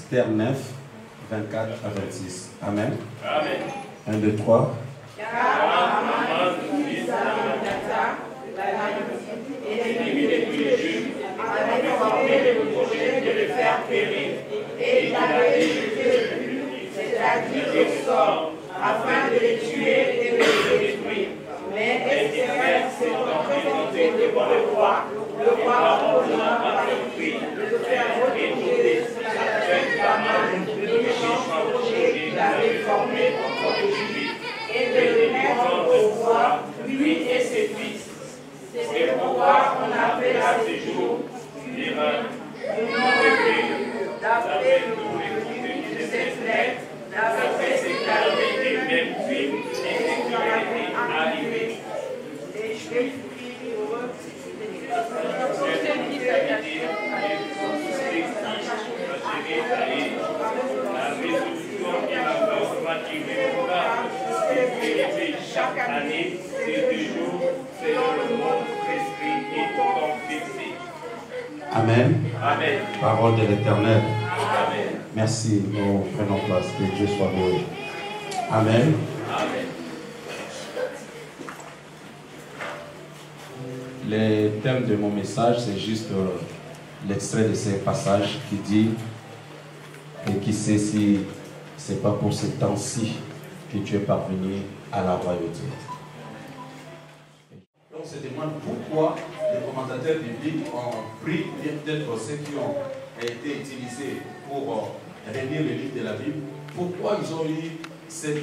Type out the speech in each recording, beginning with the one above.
Esther 9, 24 à 26. Amen. Amen. 1, 2, 3. Et il avait jeté, c'est-à-dire au sort, afin de les tuer et de les détruire. Mais Esther s'étant présentée devant le roi ordonna par l'esprit de faire retourner la jeune femme de méchants projets qu'il avait formés contre les Juifs et de le mettre au roi, lui et ses fils. C'est pourquoi on appelle à ce jour le nom d'après le contenu de cette lettre, d'après ce qui avait été même fait et ce qui a été arrivé. Et je vais prier pour eux. Chaque année, c'est toujours selon le monde prescrit et confessé. Amen. Amen. Parole de l'Éternel. Amen. Merci. Nous prenons place. Que Dieu soit loué. Amen. Amen. Le thème de mon message, c'est juste l'extrait de ce passage qui dit et qui sait si ce n'est pas pour ce temps-ci que tu es parvenu à la royauté. On se demande pourquoi les commentateurs bibliques ont pris peut-être ceux qui ont été utilisés pour relire le livre de la Bible, pourquoi ils ont eu cette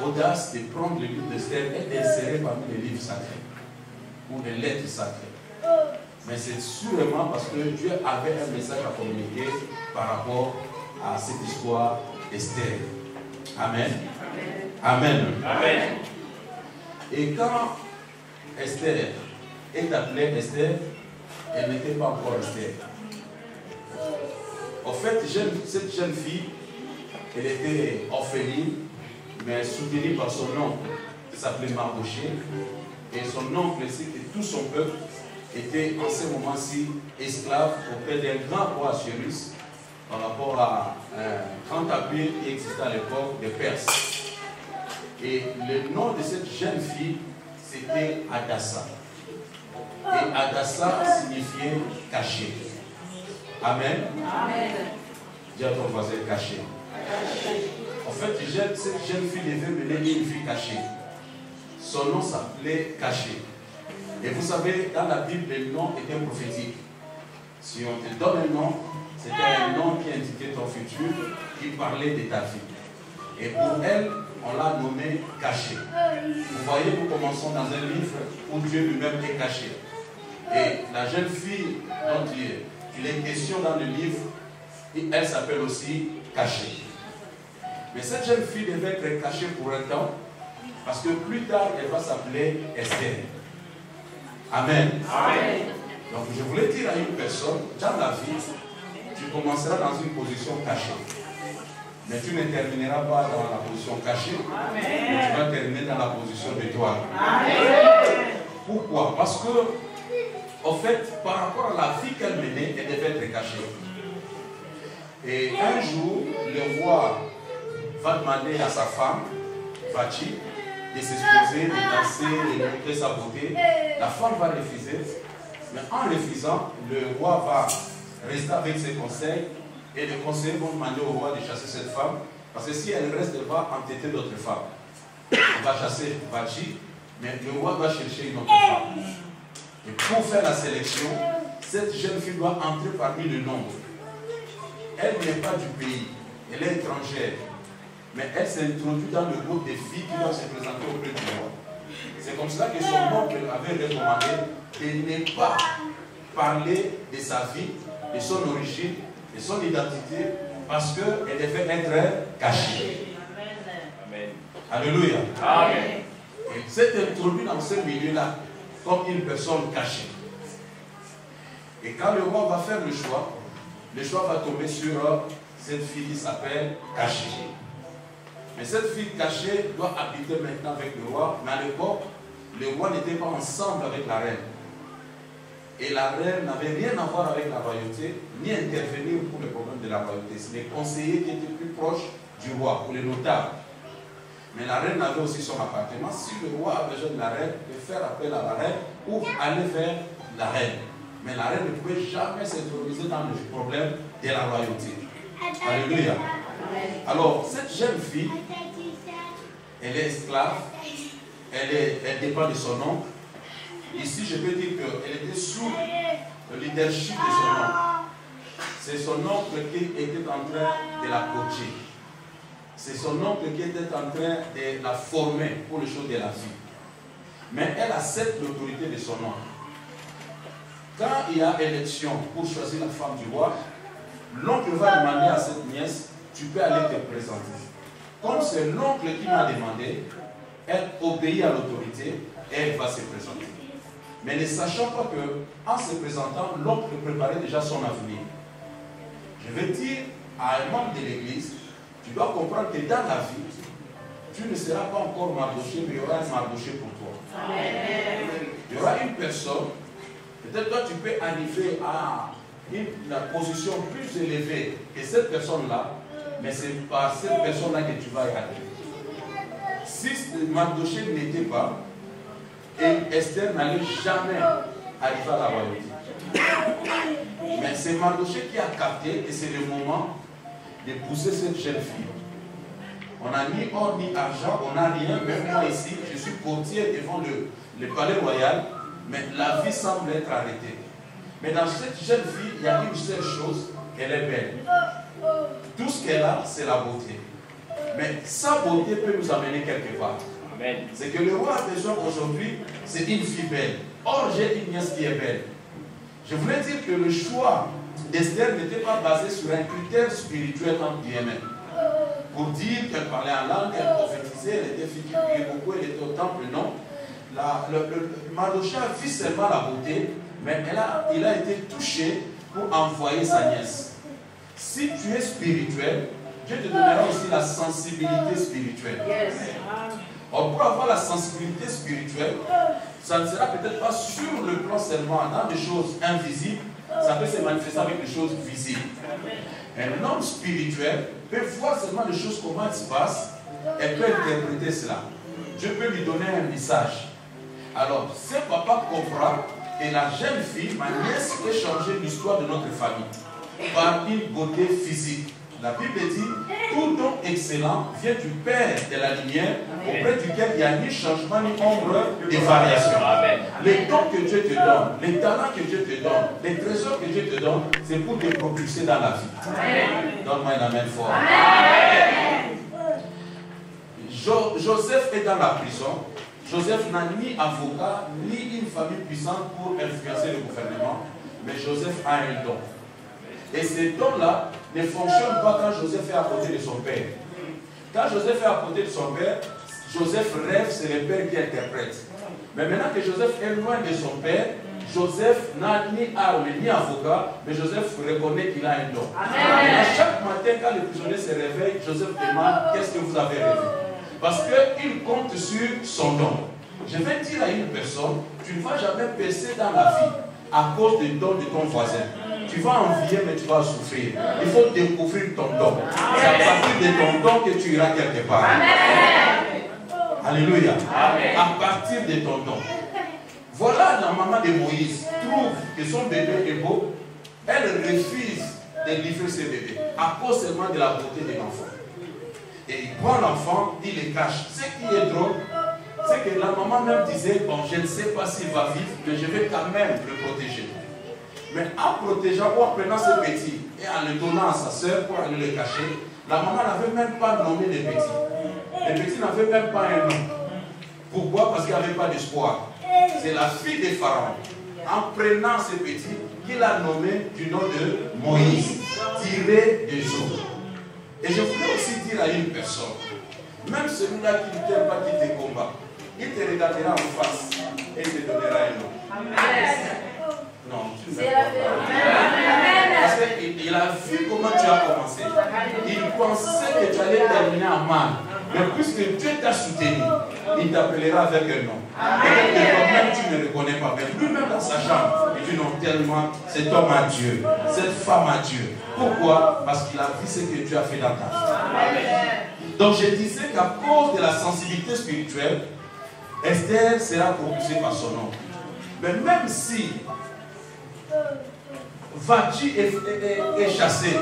audace de prendre le livre d'Esther et d'insérer parmi les livres sacrés ou les lettres sacrées. Mais c'est sûrement parce que Dieu avait un message à communiquer par rapport à cette histoire d'Esther. Amen. Amen. Amen. Et quand Esther est appelée Esther, elle n'était pas encore Esther. En fait, cette jeune fille, elle était orpheline, mais soutenue par son oncle, qui s'appelait Mardochée. Et son oncle ainsi que tout son peuple était en ce moment-ci esclave auprès d'un grand roi Assyrus par rapport à un grand empire qui existait à l'époque des Perses. Et le nom de cette jeune fille, c'était Adassa. Et Adassa signifiait caché. Amen. Amen. Dis à ton voisin caché. En fait, cette jeune fille devait mener une vie cachée. Son nom s'appelait Caché. Et vous savez, dans la Bible, le nom était prophétique. Si on te donne un nom, c'était un nom qui indiquait ton futur, qui parlait de ta vie. Et pour elle, on l'a nommé Caché. Vous voyez, nous commençons dans un livre où Dieu lui-même est caché. Et la jeune fille dont il est question dans le livre, elle s'appelle aussi Cachée. Mais cette jeune fille devait être cachée pour un temps, parce que plus tard, elle va s'appeler Esther. Amen. Amen. Donc je voulais dire à une personne, dans la vie, tu commenceras dans une position cachée. Mais tu ne termineras pas dans la position cachée. Amen. Mais tu vas terminer dans la position d'étoile. Pourquoi? Parce que, en fait, par rapport à la vie qu'elle menait, elle devait être cachée. Et un jour, le roi va demander à sa femme, Vati, de s'exposer, de danser, de montrer sa beauté. La femme va refuser. Mais en refusant, le roi va rester avec ses conseils. Et les conseillers vont demander au roi de chasser cette femme. Parce que si elle reste, elle va entêter d'autres femmes. On va chasser Vati, mais le roi doit chercher une autre femme. Et pour faire la sélection, cette jeune fille doit entrer parmi le nombre. Elle n'est pas du pays, elle est étrangère. Mais elle s'est introduite dans le groupe des filles qui doivent se présenter auprès du roi. C'est comme ça que son oncle avait recommandé de ne pas parler de sa vie, de son origine, de son identité, parce qu'elle devait être cachée. Amen. Alléluia. Amen. Elle s'est introduite dans ce milieu-là comme une personne cachée. Et quand le roi va faire le choix va tomber sur cette fille qui s'appelle Cachée. Mais cette fille cachée doit habiter maintenant avec le roi. Mais à l'époque, le roi n'était pas ensemble avec la reine. Et la reine n'avait rien à voir avec la royauté, ni intervenir pour les problèmes de la royauté. C'est les conseillers qui étaient plus proches du roi, pour les notables. Mais la reine avait aussi son appartement. Si le roi a besoin de la reine, il peut faire appel à la reine ou aller vers la reine. Mais la reine ne pouvait jamais s'introduire dans le problème de la royauté. Alléluia. Alors, cette jeune fille, elle est esclave, elle dépend de son oncle. Ici, je peux dire qu'elle était sous le leadership de son oncle. C'est son oncle qui était en train de la coacher. C'est son oncle qui était en train de la former pour les choses de la vie. Mais elle accepte l'autorité de son oncle. Quand il y a élection pour choisir la femme du roi, l'oncle va demander à cette nièce, tu peux aller te présenter. Comme c'est l'oncle qui m'a demandé, elle obéit à l'autorité et elle va se présenter. Mais ne sachant pas qu'en se présentant, l'oncle préparait déjà son avenir. Je veux dire à un membre de l'église, tu dois comprendre que dans la vie, tu ne seras pas encore Mardoché, mais il y aura un Mardoché pour toi. Amen. Il y aura une personne, peut-être toi tu peux arriver à une position plus élevée que cette personne-là, mais c'est par cette personne-là que tu vas y arriver. Si Mardoché n'était pas, et Esther n'allait jamais arriver à la royauté. Mais c'est Mardoché qui a capté que c'est le moment d'épouser cette jeune fille. On n'a ni or ni argent, on n'a rien. Même moi ici, je suis courtier devant le palais royal, mais la vie semble être arrêtée. Mais dans cette jeune fille, il y a une seule chose, elle est belle. Tout ce qu'elle a, c'est la beauté. Mais sa beauté peut nous amener quelque part. C'est que le roi a besoin aujourd'hui, c'est une fille belle. Or, j'ai une nièce qui est belle. Je voulais dire que le choix d'Esther n'était pas basé sur un critère spirituel entre guillemets. Pour dire qu'elle parlait en langue, qu'elle prophétisait, elle était fille qui priait beaucoup, elle était au temple, non. Mardoché a vu seulement la beauté, mais il a été touché pour envoyer sa nièce. Si tu es spirituel, Dieu te donnera aussi la sensibilité spirituelle. Yes. Or, pour avoir la sensibilité spirituelle, ça ne sera peut-être pas sur le plan seulement dans des choses invisibles, ça peut se manifester avec des choses visibles. Un homme spirituel peut voir seulement les choses, comment elles se passent, et peut interpréter cela. Dieu peut lui donner un message. Alors, ce papa comprend que la jeune fille, ma nièce, peut changer l'histoire de notre famille par une beauté physique. La Bible dit, tout don excellent vient du Père de la lumière, auprès duquel il n'y a ni changement ni ombre de variation. Les dons que Dieu te donne, les talents que Dieu te donne, les trésors que Dieu te donne, c'est pour te propulser dans la vie. Donne-moi un amen fort. Joseph est dans la prison. Joseph n'a ni avocat, ni une famille puissante pour influencer le gouvernement, mais Joseph a un don. Et ces dons-là ne fonctionnent pas quand Joseph est à côté de son père. Quand Joseph est à côté de son père, Joseph rêve, c'est le père qui interprète. Mais maintenant que Joseph est loin de son père, Joseph n'a ni arme ni avocat, mais Joseph reconnaît qu'il a un don. Et chaque matin, quand le prisonnier se réveille, Joseph demande, qu'est-ce que vous avez rêvé? Parce qu'il compte sur son don. Je vais dire à une personne, tu ne vas jamais percer dans la vie à cause des dons de ton voisin. Tu vas envier, mais tu vas souffrir. Il faut découvrir ton don. C'est à partir de ton don que tu iras quelque part. Amen. Alléluia. Amen. À partir de ton don. Voilà la maman de Moïse trouve que son bébé est beau. Elle refuse de livrer ce bébé à cause seulement de la beauté de l'enfant. Et il prend l'enfant, il le cache. Ce qui est drôle, c'est que la maman même disait, bon, je ne sais pas s'il va vivre, mais je vais quand même le protéger. Mais en protégeant ou en prenant ce petit et en le donnant à sa soeur pour aller le cacher, la maman n'avait même pas nommé le petit. Le petit n'avait même pas un nom. Pourquoi? Parce qu'il n'y avait pas d'espoir. C'est la fille de Pharaon, en prenant ce petit, qu'il a nommé du nom de Moïse, tiré des eaux. Et je voulais aussi dire à une personne, même celui-là qui ne t'aime pas, qui te combat, il te regardera en face et il te donnera un nom. Amen. Non, tu ne sais pas. Parce qu'il a vu comment tu as commencé. Il pensait que tu allais terminer en mal. Mais puisque Dieu t'a soutenu, il t'appellera avec un nom. Peut-être que toi-même tu ne le connais pas, mais lui-même dans sa chambre, il dit non, tellement cet homme à Dieu, cette femme à Dieu. Pourquoi? Parce qu'il a vu ce que Dieu a fait dans ta vie. Donc je disais qu'à cause de la sensibilité spirituelle, Esther sera propulsée par son nom. Mais même si Vati est chassé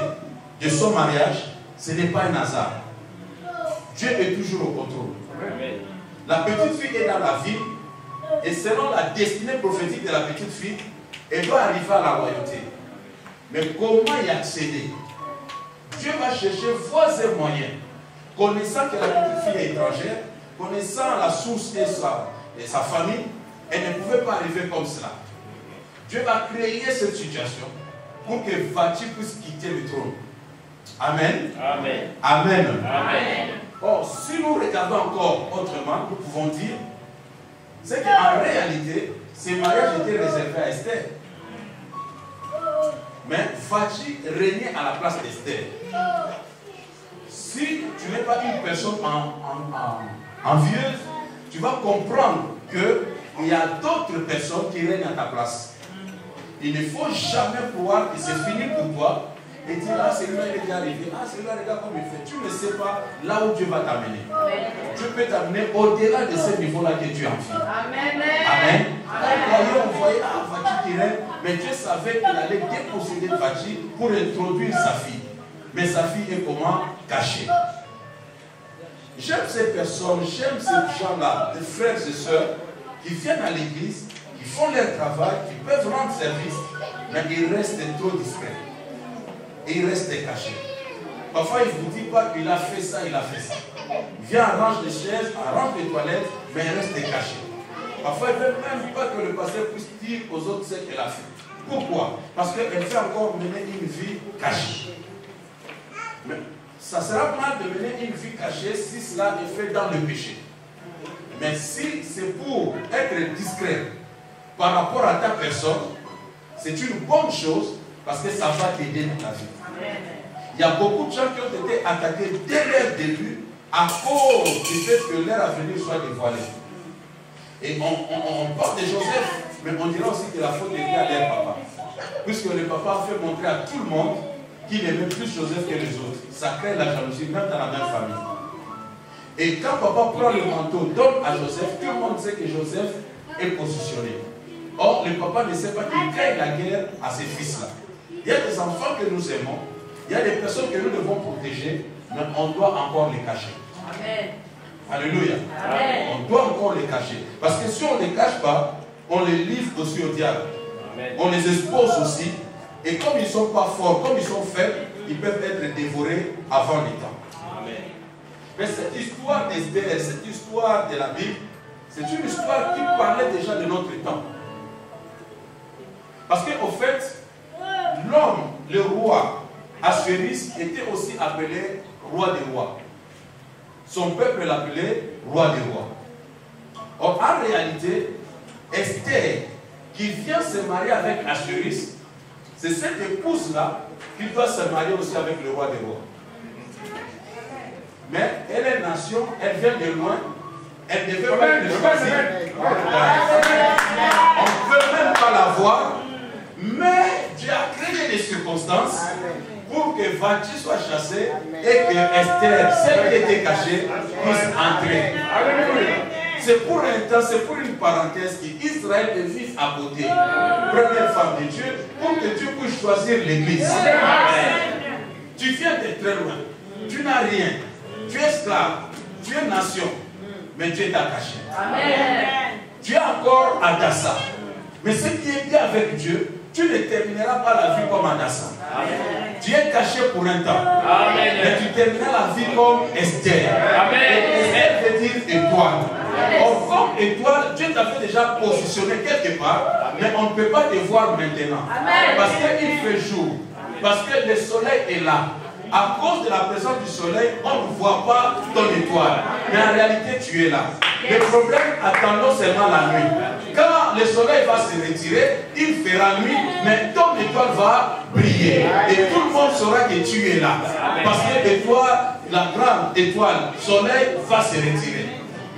de son mariage, ce n'est pas un hasard. Dieu est toujours au contrôle. La petite fille est dans la ville et selon la destinée prophétique de la petite fille, elle doit arriver à la royauté. Mais comment y accéder? Dieu va chercher voies et moyens. Connaissant que la petite fille est étrangère, connaissant la source et sa famille, elle ne pouvait pas arriver comme cela. Dieu va créer cette situation pour que Vati puisse quitter le trône. Amen. Amen. Amen. Amen. Or, si nous regardons encore autrement, nous pouvons dire, c'est qu'en réalité, ces mariages étaient réservés à Esther. Mais Vati régnait à la place d'Esther. Si tu n'es pas une personne envieuse, tu vas comprendre qu'il y a d'autres personnes qui règnent à ta place. Il ne faut jamais croire que c'est fini pour toi et dire ah celui-là il est déjà arrivé, ah celui-là regarde comme il fait. Tu ne sais pas là où Dieu va t'amener. Dieu peut t'amener au-delà de ce niveau-là que Dieu a fait. Amen. Amen. On voyait ah Vati qui règne, mais Dieu savait qu'il allait déposséder Vati pour introduire sa fille. Mais sa fille est comment? Cachée. J'aime ces personnes, j'aime ces gens-là, des frères et sœurs qui viennent à l'église, qui font leur travail, qui peuvent rendre service, mais ils restent trop discrets. Et ils restent cachés. Parfois, il ne vous dit pas qu'il a fait ça, il a fait ça. Il vient, arrange les chaises, arrange les toilettes, mais il reste caché. Parfois, il ne veut même pas que le pasteur puisse dire aux autres ce qu'elle a fait. Pourquoi? Parce qu'elle fait encore mener une vie cachée. Mais ça sera mal de mener une vie cachée si cela est fait dans le péché. Mais si c'est pour être discret par rapport à ta personne, c'est une bonne chose parce que ça va t'aider dans ta vie. Il y a beaucoup de gens qui ont été attaqués dès leur début à cause du fait que leur avenir soit dévoilé. Et on parle de Joseph, mais on dira aussi que la faute était à leur papa. Puisque le papa a fait montrer à tout le monde qu'il aimait plus Joseph que les autres. Ça crée la jalousie, même dans la même famille. Et quand papa prend le manteau, donne à Joseph, tout le monde sait que Joseph est positionné. Or, le papa ne sait pas qu'il crée la guerre à ses fils-là. Il y a des enfants que nous aimons, il y a des personnes que nous devons protéger, mais on doit encore les cacher. Amen. Alléluia. Amen. On doit encore les cacher. Parce que si on ne les cache pas, on les livre aussi au diable. Amen. On les expose aussi. Et comme ils ne sont pas forts, comme ils sont faibles, ils peuvent être dévorés avant les temps. Amen. Mais cette histoire d'Esther, cette histoire de la Bible, c'est une histoire qui parlait déjà de notre temps. Parce qu'au fait, l'homme, le roi Assuérus, était aussi appelé roi des rois. Son peuple l'appelait roi des rois. Or, en réalité, Esther, qui vient se marier avec Assuérus, c'est cette épouse-là qui doit se marier aussi avec le roi des rois. Mais elle est nation, elle vient de loin, elle ne devait pas le choisir. On ne peut même pas la voir, mais Dieu a créé des circonstances pour que Vati soit chassée et que Esther, celle qui était cachée, puisse entrer. C'est pour un temps, c'est pour une parenthèse qu'Israël est vif à côté. Première femme de Dieu, pour que Dieu puisse choisir l'église. Tu viens de très loin. Tu n'as rien. Tu es esclave. Tu es nation. Mais Dieu t'a caché. Tu es encore Adassa. Mais ce qui est bien avec Dieu, tu ne termineras pas la vie comme Adassa. Tu es caché pour un temps. Amen. Mais tu termineras la vie comme Esther. Esther veut dire étoile. Or, comme étoile, Dieu t'a fait déjà positionner quelque part, mais on ne peut pas te voir maintenant. Parce qu'il fait jour. Parce que le soleil est là. À cause de la présence du soleil, on ne voit pas ton étoile. Mais en réalité, tu es là. Le problème, attendons seulement la nuit. Quand le soleil va se retirer, il fera nuit, mais ton étoile va briller. Et tout le monde saura que tu es là. Parce que l'étoile, la grande étoile, soleil, va se retirer.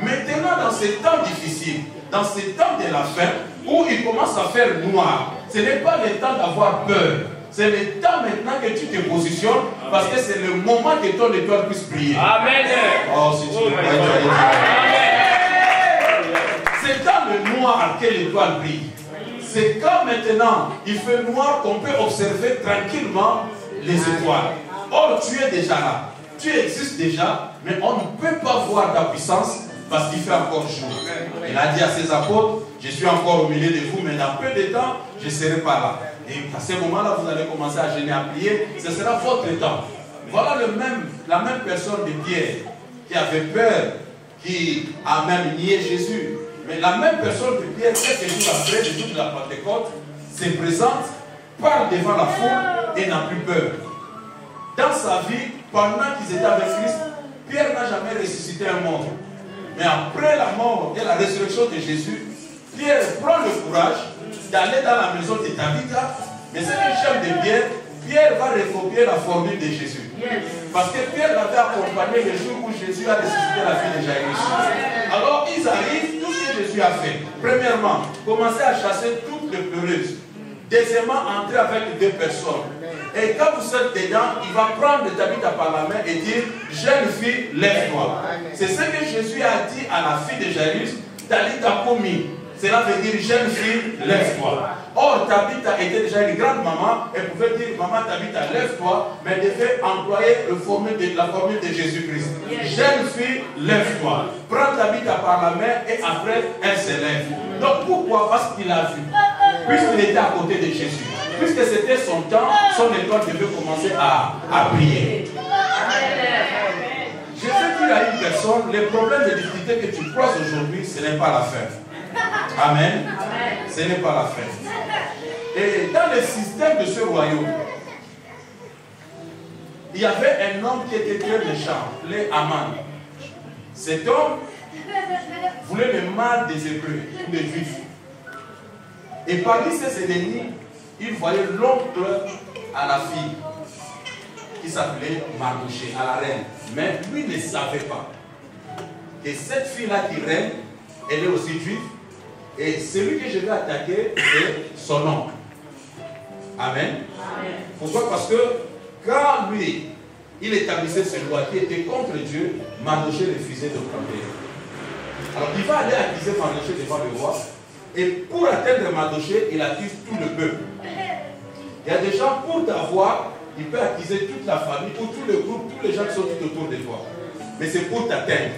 Maintenant, dans ces temps difficiles, dans ces temps de la fin, où il commence à faire noir, ce n'est pas le temps d'avoir peur. C'est le temps maintenant que tu te positionnes, parce que c'est le moment que ton étoile puisse briller. Amen. Oh, si tu veux. C'est dans le noir que l'étoile brille. C'est quand maintenant il fait noir qu'on peut observer tranquillement les étoiles. Or, tu es déjà là. Tu existes déjà, mais on ne peut pas voir ta puissance parce qu'il fait encore jour. Il a dit à ses apôtres, je suis encore au milieu de vous, mais dans peu de temps, je ne serai pas là. Et à ce moment-là, vous allez commencer à jeûner, à prier. Ce sera votre temps. Voilà la même personne de Pierre qui avait peur, qui a même nié Jésus. Mais la même personne de Pierre, quelques jours après, le jour de la Pentecôte, se présente, parle devant la foule et n'a plus peur. Dans sa vie, pendant qu'ils étaient avec Christ, Pierre n'a jamais ressuscité un mort. Mais après la mort et la résurrection de Jésus, Pierre prend le courage d'aller dans la maison de Tabitha. Mais ce que j'aime de Pierre, Pierre va recopier la formule de Jésus. Parce que Pierre l'avait accompagné le jour où Jésus a ressuscité la fille de Jairus. Alors ils arrivent, tout ce que Jésus a fait. Premièrement, commencer à chasser toutes les pleureuses. Deuxièmement, entrer avec 2 personnes. Et quand vous êtes dedans, il va prendre Tabitha par la main et dire, jeune fille, lève-toi. C'est ce que Jésus a dit à la fille de Jairus, Talitha Koumi. Cela veut dire, jeune fille, lève-toi. Or, Tabitha était déjà une grande maman, elle pouvait dire, maman Tabitha, lève-toi, mais elle devait employer la formule de Jésus-Christ. Jeune fille, lève-toi. Prends Tabitha par la main et après, elle se lève. Donc, pourquoi? Parce qu'il a vu. Puisqu'il était à côté de Jésus. Puisque c'était son temps, son étoile devait commencer à briller. Je veux dire à une personne, les problèmes de difficulté que tu croises aujourd'hui, ce n'est pas la fin. Amen. Ce n'est pas la fin. Et dans le système de ce royaume, il y avait un homme qui était très méchant, appelé Aman. Cet homme voulait le mal des Hébreux, des Juifs. Et parmi ses ennemis, il voyait l'oncle à la fille, qui s'appelait Mardochée, à la reine. Mais lui ne savait pas que cette fille-là qui règne, elle est aussi juive. Et celui que je vais attaquer, c'est son oncle. Amen. Pourquoi? Parce que quand lui, il établissait ce loi qui était contre Dieu, Mardochée refusait de prendre. Alors il va aller accuser Mardochée devant le roi. Et pour atteindre Mardochée, il accuse tout le peuple. Il y a des gens, pour t'avoir, il peut accuser toute la famille, ou tout le groupe, tous les gens qui sont tout autour de toi. Mais c'est pour t'atteindre.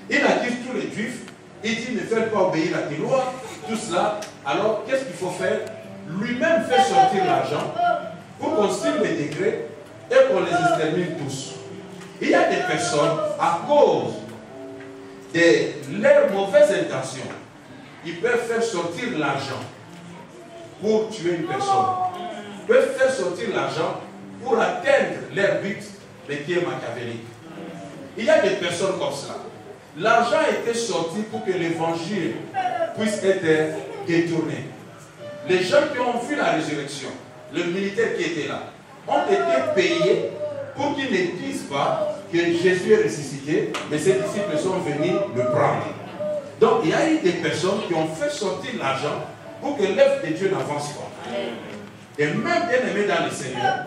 Il accuse tous les juifs. Il dit, ne faites pas obéir à tes lois, tout cela. Alors, qu'est-ce qu'il faut faire? Lui-même fait sortir l'argent pour qu'on signe les décrets et qu'on les extermine tous. Il y a des personnes, à cause de leurs mauvaises intentions, ils peuvent faire sortir l'argent pour tuer une personne. Ils peuvent faire sortir l'argent pour atteindre leur but, mais qui est machiavélique. Il y a des personnes comme cela. L'argent a été sorti pour que l'évangile puisse être détourné. Les gens qui ont vu la résurrection, le militaire qui était là, ont été payés pour qu'ils ne disent pas que Jésus est ressuscité, mais ses disciples sont venus le prendre. Donc il y a eu des personnes qui ont fait sortir l'argent pour que l'œuvre de Dieu n'avance pas. Et même bien-aimés dans le Seigneur,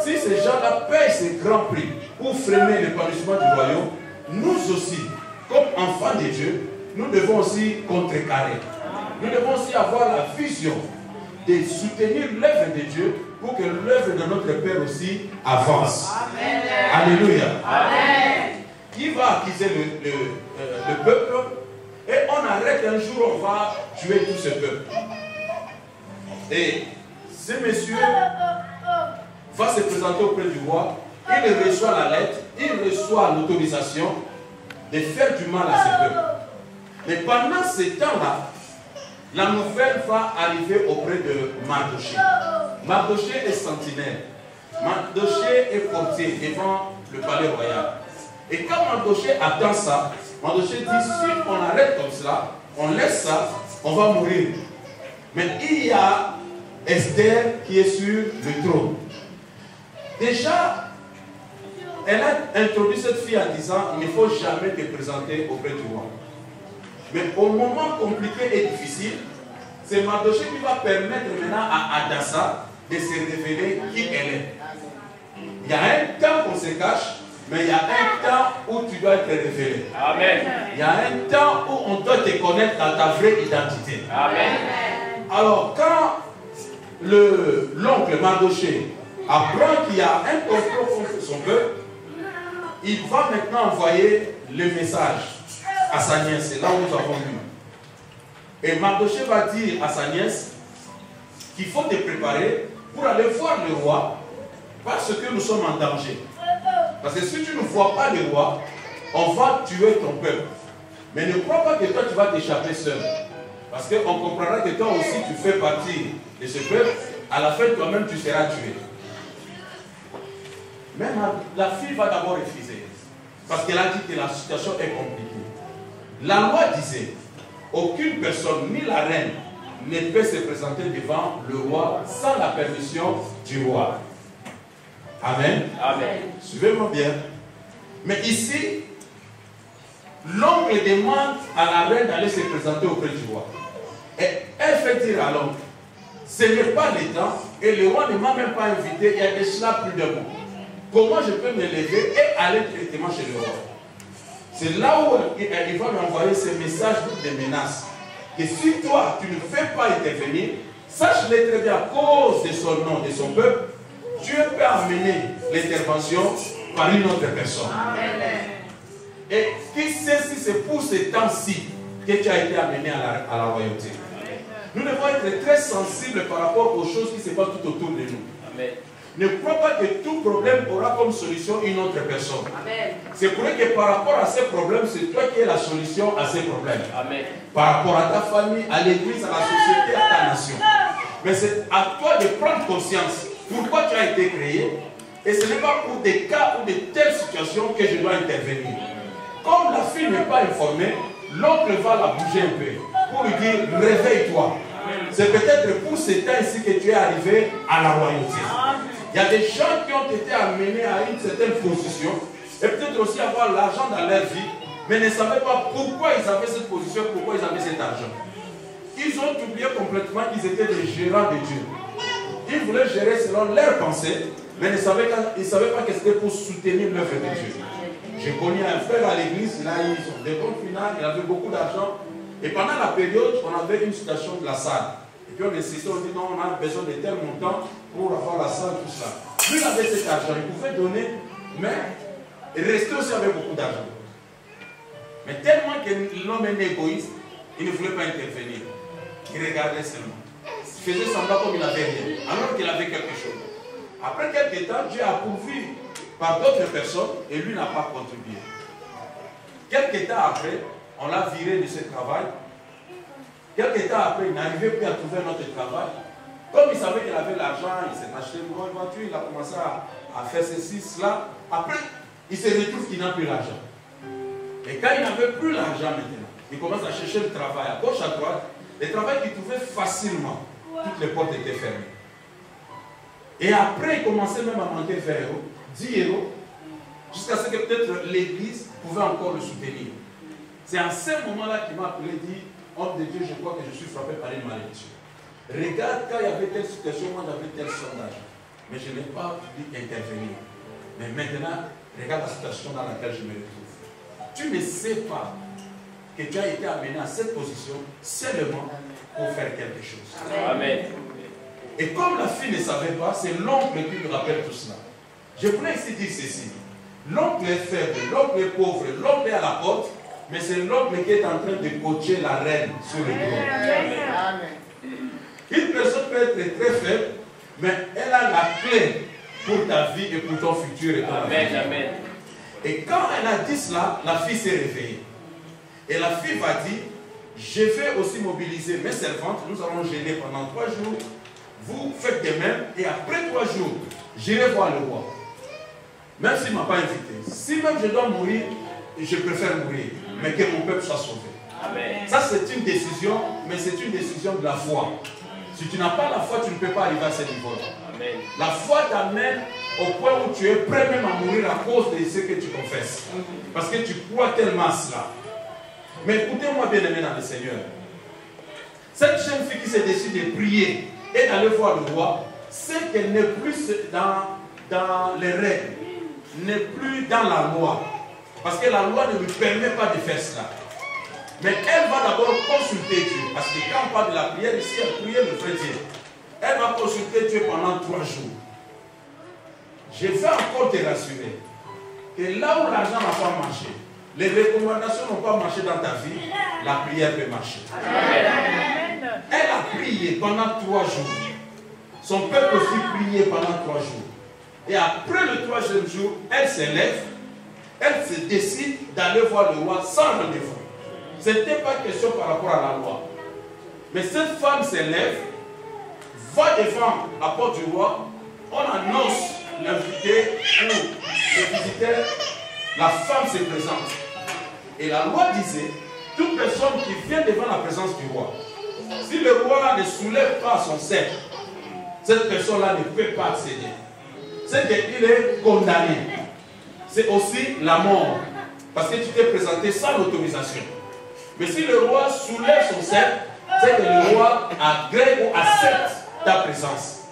si ces gens-là payent ce grand prix pour freiner l'épanouissement du royaume, nous aussi, comme enfants de Dieu, nous devons aussi contrecarrer. Nous devons aussi avoir la vision de soutenir l'œuvre de Dieu pour que l'œuvre de notre Père aussi avance. Amen. Alléluia. Amen. Qui va accuser le peuple et on arrête un jour, on va tuer tout ce peuple. Et ce monsieur va se présenter auprès du roi, il reçoit la lettre, il reçoit l'autorisation de faire du mal à ce peuple. Mais pendant ce temps-là, la nouvelle va arriver auprès de Mardochée. Mardochée est sentinelle. Mardochée est porté devant le palais royal. Et quand Mardochée attend ça, Mardochée dit, si on arrête comme cela, on laisse ça, on va mourir. Mais il y a Esther qui est sur le trône. Déjà, elle a introduit cette fille en disant, il ne faut jamais te présenter auprès du roi. Mais au moment compliqué et difficile, c'est Mardochée qui va permettre maintenant à Hadassa de se révéler qui elle est. Il y a un temps qu'on se cache, mais il y a un temps où tu dois être révélé. Amen. Il y a un temps où on doit te connaître dans ta vraie identité. Amen. Alors, quand l'oncle Mardochée apprend qu'il y a un complot contre son peuple, il va maintenant envoyer le message à sa nièce. C'est là où nous avons vu. Et Mardochée va dire à sa nièce qu'il faut te préparer pour aller voir le roi parce que nous sommes en danger. Parce que si tu ne vois pas le roi, on va tuer ton peuple. Mais ne crois pas que toi tu vas t'échapper seul. Parce qu'on comprendra que toi aussi tu fais partie de ce peuple. À la fin, toi-même tu seras tué. Même la fille va d'abord refuser. Parce qu'elle a dit que la situation est compliquée. La loi disait, aucune personne, ni la reine, ne peut se présenter devant le roi sans la permission du roi. Amen. Amen. Suivez-moi bien. Mais ici, l'oncle demande à la reine d'aller se présenter auprès du roi. Et elle fait dire à l'oncle, ce n'est pas le temps, et le roi ne m'a même pas invité, il y a de cela plus de mots. Comment je peux me lever et aller directement chez le roi? C'est là où il va lui envoyer ce message de menace. Que si toi, tu ne fais pas intervenir, sache-le très bien, à cause de son nom, de son peuple, Dieu peut amener l'intervention par une autre personne. Amen. Et qui sait si c'est pour ce temps-ci que tu as été amené à la royauté. Amen. Nous devons être très sensibles par rapport aux choses qui se passent tout autour de nous. Amen. Ne crois pas que tout problème aura comme solution une autre personne. C'est pour que par rapport à ces problèmes, c'est toi qui es la solution à ces problèmes. Amen. Par rapport à ta famille, à l'église, à la société, à ta nation. Mais c'est à toi de prendre conscience pourquoi tu as été créé. Et ce n'est pas pour des cas ou de telles situations que je dois intervenir. Comme la fille n'est pas informée, l'oncle va la bouger un peu pour lui dire réveille-toi. C'est peut-être pour ce temps ici que tu es arrivé à la royauté. Il y a des gens qui ont été amenés à une certaine position et peut-être aussi avoir l'argent dans leur vie, mais ne savaient pas pourquoi ils avaient cette position, pourquoi ils avaient cet argent. Ils ont oublié complètement qu'ils étaient des gérants de Dieu. Ils voulaient gérer selon leurs pensées, mais ils ne savaient pas que c'était pour soutenir l'œuvre de Dieu. J'ai connu un frère à l'église, il a eu des comptes finales, il avait beaucoup d'argent. Et pendant la période, on avait une situation de la salle. Et puis on insistait, on dit non, on a besoin de tel montant pour avoir la salle, tout ça. Lui, il avait cet argent, il pouvait donner, mais il restait aussi avec beaucoup d'argent. Mais tellement que l'homme est égoïste, il ne voulait pas intervenir. Il regardait seulement. Il faisait semblant comme il n'avait rien, alors qu'il avait quelque chose. Après quelques temps, Dieu a pourvu par d'autres personnes et lui n'a pas contribué. Quelques temps après, on l'a viré de ce travail. Quelques temps après, il n'arrivait plus à trouver un autre travail. Comme il savait qu'il avait l'argent, il s'est acheté une bonne voiture, il a commencé à faire ceci, cela. Après, il se retrouve qu'il n'a plus l'argent. Et quand il n'avait plus l'argent maintenant, il commence à chercher le travail à gauche, à droite. Le travail qu'il trouvait facilement, toutes les portes étaient fermées. Et après, il commençait même à manquer 20 euros, 10 euros, jusqu'à ce que peut-être l'église pouvait encore le soutenir. C'est en ce moment-là qu'il m'a appelé et dit, homme de Dieu, je crois que je suis frappé par une malédiction. Regarde, quand il y avait telle situation, moi j'avais tel sondage. Mais je n'ai pas pu intervenir. Mais maintenant, regarde la situation dans laquelle je me retrouve. Tu ne sais pas que tu as été amené à cette position seulement pour faire quelque chose. Amen. Et comme la fille ne savait pas, c'est l'oncle qui lui rappelle tout cela. Je voulais ici dire ceci. L'oncle est faible, l'oncle est pauvre, l'oncle est à la porte, mais c'est l'oncle qui est en train de coacher la reine sur le trône. Une personne peut être très faible, mais elle a la clé pour ta vie et pour ton futur. Et Amen. Amen. Et quand elle a dit cela, la fille s'est réveillée. Et la fille va dire, je vais aussi mobiliser mes servantes, nous allons gêner pendant 3 jours, vous faites de même, et après 3 jours, j'irai voir le roi. Même s'il ne m'a pas invité. Si même je dois mourir, je préfère mourir. Mais que mon peuple soit sauvé. Amen. Ça, c'est une décision, mais c'est une décision de la foi. Si tu n'as pas la foi, tu ne peux pas arriver à ce niveau-là. La foi t'amène au point où tu es prêt même à mourir à cause de ce que tu confesses. Parce que tu crois tellement à cela. Mais écoutez-moi, bien-aimé dans le Seigneur. Cette jeune fille qui se décide de prier et d'aller voir le roi, c'est qu'elle n'est plus dans les règles, n'est plus dans la loi. Parce que la loi ne lui permet pas de faire cela. Mais elle va d'abord consulter Dieu. Parce que quand on parle de la prière, ici, elle priait le vrai Dieu. Elle va consulter Dieu pendant 3 jours. Je vais encore te rassurer que là où l'argent n'a pas marché, les recommandations n'ont pas marché dans ta vie, la prière peut marcher. Amen. Elle a prié pendant 3 jours. Son peuple aussi prié pendant 3 jours. Et après le 3e jour, elle s'élève, elle se décide d'aller voir le roi sans rendez-vous. Ce n'était pas question par rapport à la loi. Mais cette femme s'élève, va devant la porte du roi, on annonce l'invité ou le visiteur, la femme se présente. Et la loi disait, toute personne qui vient devant la présence du roi, si le roi ne soulève pas son sceptre, cette personne-là ne peut pas accéder. C'est qu'il est condamné. C'est aussi la mort. Parce que tu t'es présenté sans l'autorisation. Mais si le roi soulève son sceptre, c'est que le roi agrée ou accepte ta présence.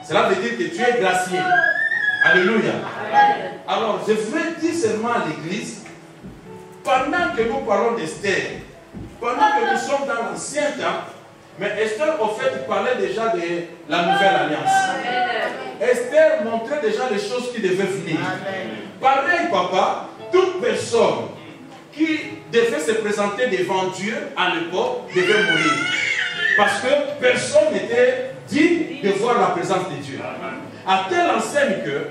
Cela veut dire que tu es gracié. Alléluia. Alors, je voudrais dire seulement à l'église, pendant que nous parlons d'Esther, pendant que nous sommes dans l'ancien temps, mais Esther, au fait, parlait déjà de la nouvelle alliance. Esther montrait déjà les choses qui devaient venir. Pareil, papa, toute personne qui devait se présenter devant Dieu à l'époque devait mourir. Parce que personne n'était digne de voir la présence de Dieu. À telle enseigne que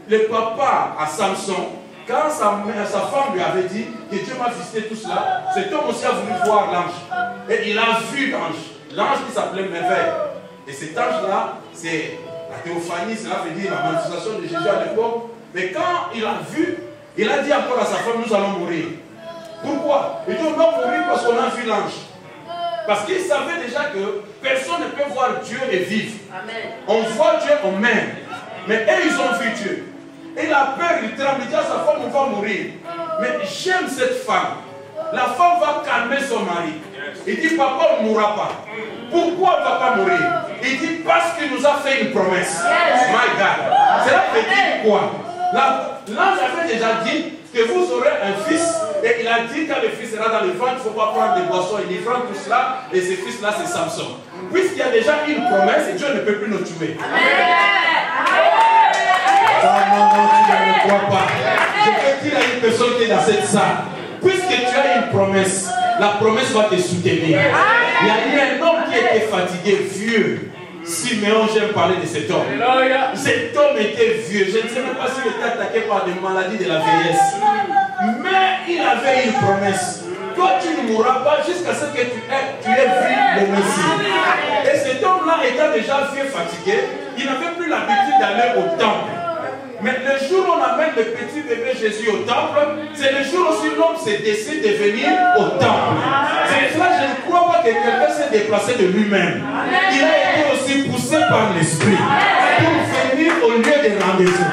le papa à Samson, quand sa femme lui avait dit que Dieu m'a visité tout cela, cet homme aussi a voulu voir l'ange. Et il a vu l'ange. L'ange qui s'appelait Merveille. Et cet ange-là, c'est la théophanie, cela veut dire la manifestation de Jésus à l'époque. Mais quand il a vu, il a dit encore à sa femme, nous allons mourir. Pourquoi? Il dit, on va mourir parce qu'on a vu l'ange. Parce qu'il savait déjà que personne ne peut voir Dieu et vivre. Amen. On voit Dieu, on m'aime. Mais eux, ils ont vu Dieu. Et il a peur, il tremble, il dit à sa femme, on va mourir. Mais j'aime cette femme. La femme va calmer son mari. Il dit, papa, on ne mourra pas. Pourquoi on ne va pas mourir? Il dit, parce qu'il nous a fait une promesse. My God. Cela veut dire quoi? L'ange avait déjà dit que vous aurez un fils. Et il a dit, quand le fils sera dans le ventre, il ne faut pas prendre des boissons inivrants, tout cela. Et ce fils-là, c'est Samson. Puisqu'il y a déjà une promesse, Dieu ne peut plus nous tuer. Non, tu ne crois pas. Je peux dire à une personne qui est dans cette salle, puisque tu as une promesse, la promesse va te soutenir. Il y a eu un homme qui était fatigué, vieux. Siméon, j'aime parler de cet homme. Cet homme était vieux. Je ne sais même pas s'il était attaqué par des maladies de la vieillesse. Mais il avait une promesse. Toi, tu ne mourras pas jusqu'à ce que tu aies vu le Messie. Et cet homme-là étant déjà vieux, fatigué, il n'avait plus l'habitude d'aller au temple. Mais le jour où on amène le petit bébé Jésus au temple, c'est le jour où l'homme se décide de venir au temple. C'est pour cela que je ne crois pas que quelqu'un s'est déplacé de lui-même. Il a été aussi poussé par l'esprit pour venir au lieu de rendez-vous.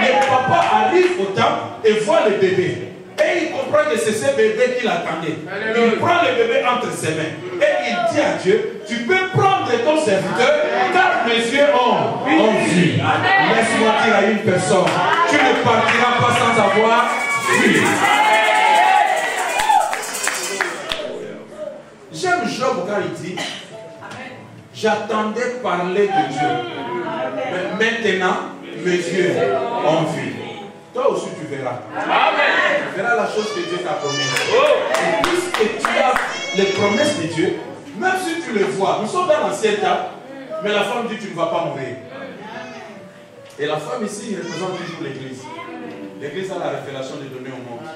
Le papa arrive au temple et voit le bébé. Et il comprend que c'est ce bébé qu'il attendait. Il prend le bébé entre ses mains. Et il dit à Dieu, tu peux prendre ton serviteur, car mes yeux ont vu. Laisse-moi dire à une personne, tu ne partiras pas sans avoir vu. J'aime Job quand il dit, j'attendais parler de Dieu. Mais maintenant, mes yeux ont vu. Toi aussi tu verras. Amen. Tu verras la chose que Dieu t'a promise. Et puisque tu as les promesses de Dieu, même si tu le vois, nous sommes dans l'ancien temps, mais la femme dit tu ne vas pas mourir. Et la femme ici représente toujours l'église. L'église a la révélation de donner au monde.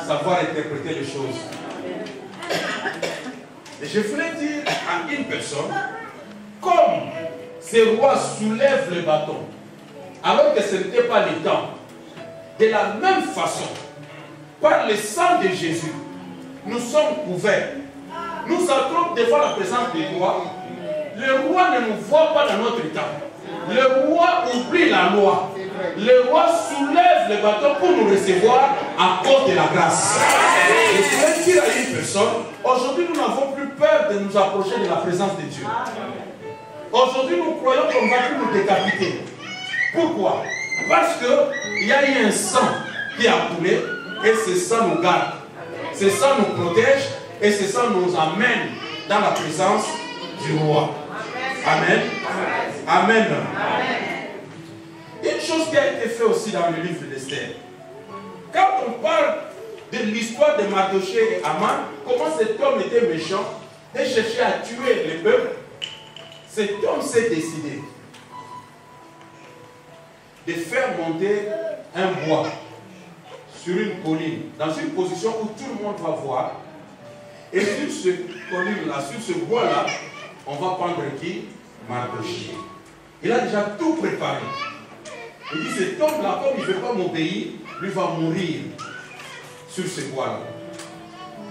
Savoir interpréter les choses. Et je voulais dire à une personne, comme ce roi soulève le bâton, alors que ce n'était pas le temps. De la même façon, par le sang de Jésus, nous sommes couverts. Nous entrons devant la présence du roi. Le roi ne nous voit pas dans notre temps. Le roi oublie la loi. Le roi soulève le bâton pour nous recevoir à cause de la grâce. Et je voulais dire à une personne, aujourd'hui nous n'avons plus peur de nous approcher de la présence de Dieu. Aujourd'hui nous croyons qu'on va plus nous décapiter. Pourquoi? Parce qu'il y a eu un sang qui a coulé et ce sang nous garde. Ce sang nous protège et ce sang nous amène dans la présence du roi. Amen. Amen. Une chose qui a été faite aussi dans le livre d'Esther. Quand on parle de l'histoire de Mardochée et Aman, comment cet homme était méchant et cherchait à tuer le peuple, cet homme s'est décidé de faire monter un bois sur une colline, dans une position où tout le monde va voir. Et sur ce colline-là, sur ce bois-là, on va prendre qui? Mardochée. Il a déjà tout préparé. Il dit, cet homme-là, comme il ne veut pas m'obéir, lui va mourir sur ce bois-là.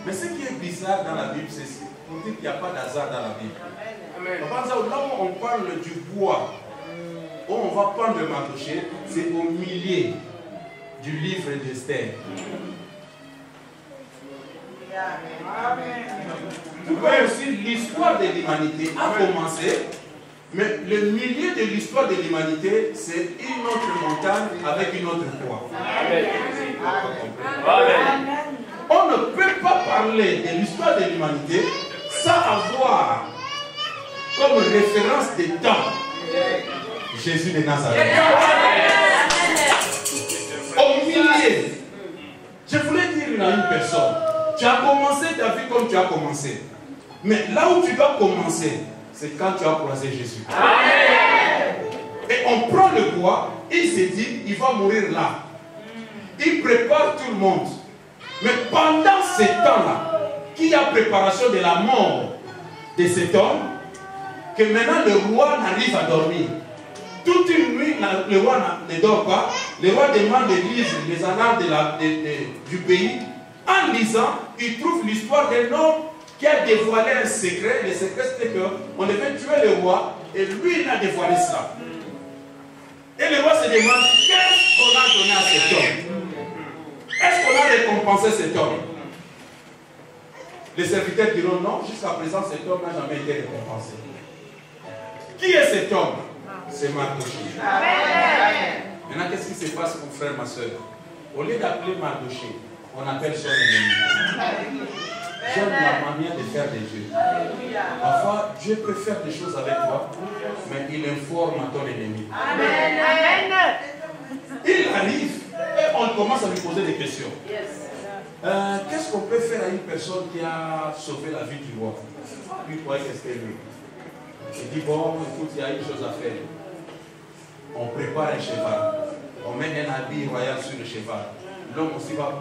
Mais ce qui est bizarre dans la Bible, c'est pour dire qu'il n'y a pas d'hasard dans la Bible. Amen. Là où on parle du bois, où on va prendre le Mardochée, c'est au milieu du livre d'Esther. Vous voyez aussi, l'histoire de l'humanité a commencé, mais le milieu de l'histoire de l'humanité, c'est une autre montagne avec une autre croix. On ne peut pas parler de l'histoire de l'humanité sans avoir comme référence des temps Jésus de Nazareth. Au milieu, je voulais dire à une personne, tu as commencé ta vie comme tu as commencé. Mais là où tu dois commencer, c'est quand tu as croisé Jésus. Et on prend le bois, il se dit, il va mourir là. Il prépare tout le monde. Mais pendant ce temps-là, qu'il y a préparation de la mort de cet homme, que maintenant le roi n'arrive à dormir. Toute une nuit, le roi ne dort pas. Le roi demande de lire les annales du pays. En lisant, il trouve l'histoire d'un homme qui a dévoilé un secret. Le secret, c'était qu'on devait tuer le roi, et lui, il a dévoilé ça. Et le roi se demande, qu'est-ce qu'on a donné à cet homme? Est-ce qu'on a récompensé cet homme? Les serviteurs diront non, jusqu'à présent, cet homme n'a jamais été récompensé. Qui est cet homme? C'est Mardochée. Maintenant, qu'est-ce qui se passe, mon frère, ma soeur? Au lieu d'appeler Mardochée, on appelle son ennemi. J'aime la manière de faire des dieux. Parfois, Dieu peut faire des choses avec toi, mais il informe à ton ennemi. Amen. Il arrive et on commence à lui poser des questions. Qu'est-ce qu'on peut faire à une personne qui a sauvé la vie du roi? Lui croyait que c'était lui. Il dit, bon, écoute, il y a une chose à faire. On prépare un cheval. On met un habit royal sur le cheval. L'homme aussi va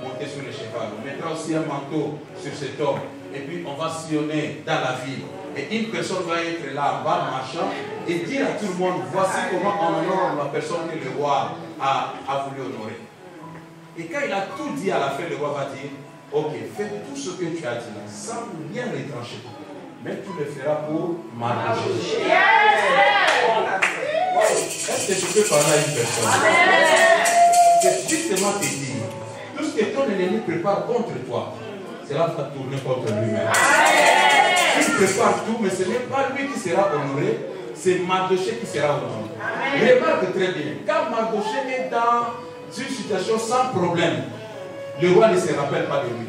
monter sur le cheval. On mettra aussi un manteau sur cet homme. Et puis on va sillonner dans la ville. Et une personne va être là en bas marchant et dire à tout le monde, voici comment on honore la personne que le roi a voulu honorer. Et quand il a tout dit à la fin, le roi va dire, ok, fais tout ce que tu as dit là, sans rien retrancher. Mais tu le feras pour Mardochée. Est-ce que je peux parler à une personne? C'est justement te dire, tout ce que ton ennemi prépare contre toi, cela va tourner contre lui-même. Il prépare tout, mais ce n'est pas lui qui sera honoré, c'est Mardochée qui sera honoré. Remarque très bien, quand Mardochée est dans une situation sans problème, le roi ne se rappelle pas de lui.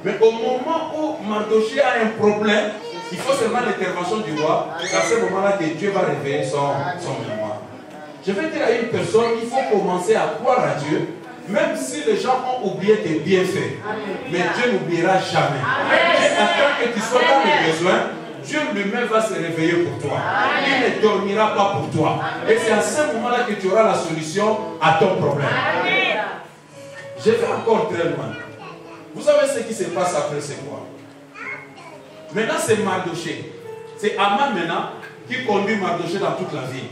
Mais au moment où Mardochée a un problème, il faut seulement l'intervention du roi. C'est à ce moment-là que Dieu va réveiller son mémoire. Je vais dire à une personne, il faut commencer à croire à Dieu, même si les gens ont oublié tes bienfaits. Mais Dieu n'oubliera jamais. Dieu attend que tu sois dans les besoins. Dieu lui-même va se réveiller pour toi. Il ne dormira pas pour toi. Et c'est à ce moment-là que tu auras la solution à ton problème. Je vais encore très loin. Vous savez ce qui se passe après, c'est quoi? Maintenant, c'est Mardochée. C'est Aman maintenant. qui conduit Mardochée dans toute la ville.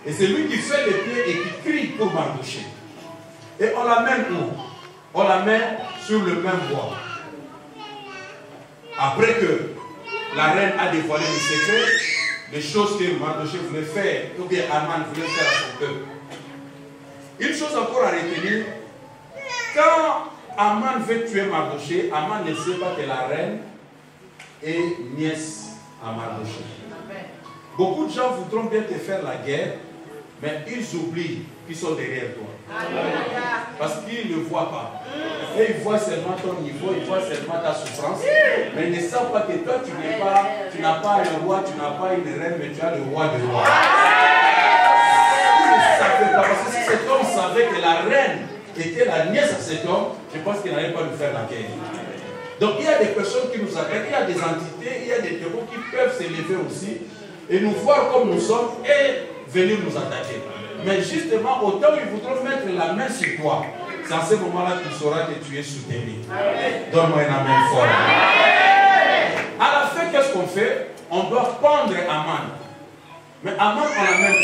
Et c'est lui qui fait les pieds et qui crie pour Mardochée. Et on l'amène où? On l'amène sur le même bois. Après que la reine a dévoilé les secrets, les choses que Mardochée voulait faire, ou bien Aman voulait faire à son peuple. Une chose encore à retenir, quand Aman veut tuer Mardochée, Aman ne sait pas que la reine est nièce à Mardochée. Beaucoup de gens voudront bien te faire la guerre, mais ils oublient qu'ils sont derrière toi. Parce qu'ils ne voient pas. Et ils voient seulement ton niveau, ils voient seulement ta souffrance, mais ils ne savent pas que toi tu n'as pas un roi, tu n'as pas une reine, mais tu as le roi de rois. Ils ne savaient pas, parce que si cet homme savait que la reine était la nièce à cet homme, je pense qu'il n'allait pas nous faire la guerre. Donc il y a des personnes qui nous attaquent, il y a des entités, il y a des démons qui peuvent s'élever aussi et nous voir comme nous sommes et venir nous attaquer. Mais justement, autant ils voudront mettre la main sur toi, c'est à ce moment-là qu'il saura que tu es soutenu. Donne-moi un amen fort. À la fin, qu'est-ce qu'on fait? On doit pendre Aman. Mais Aman, on l'amène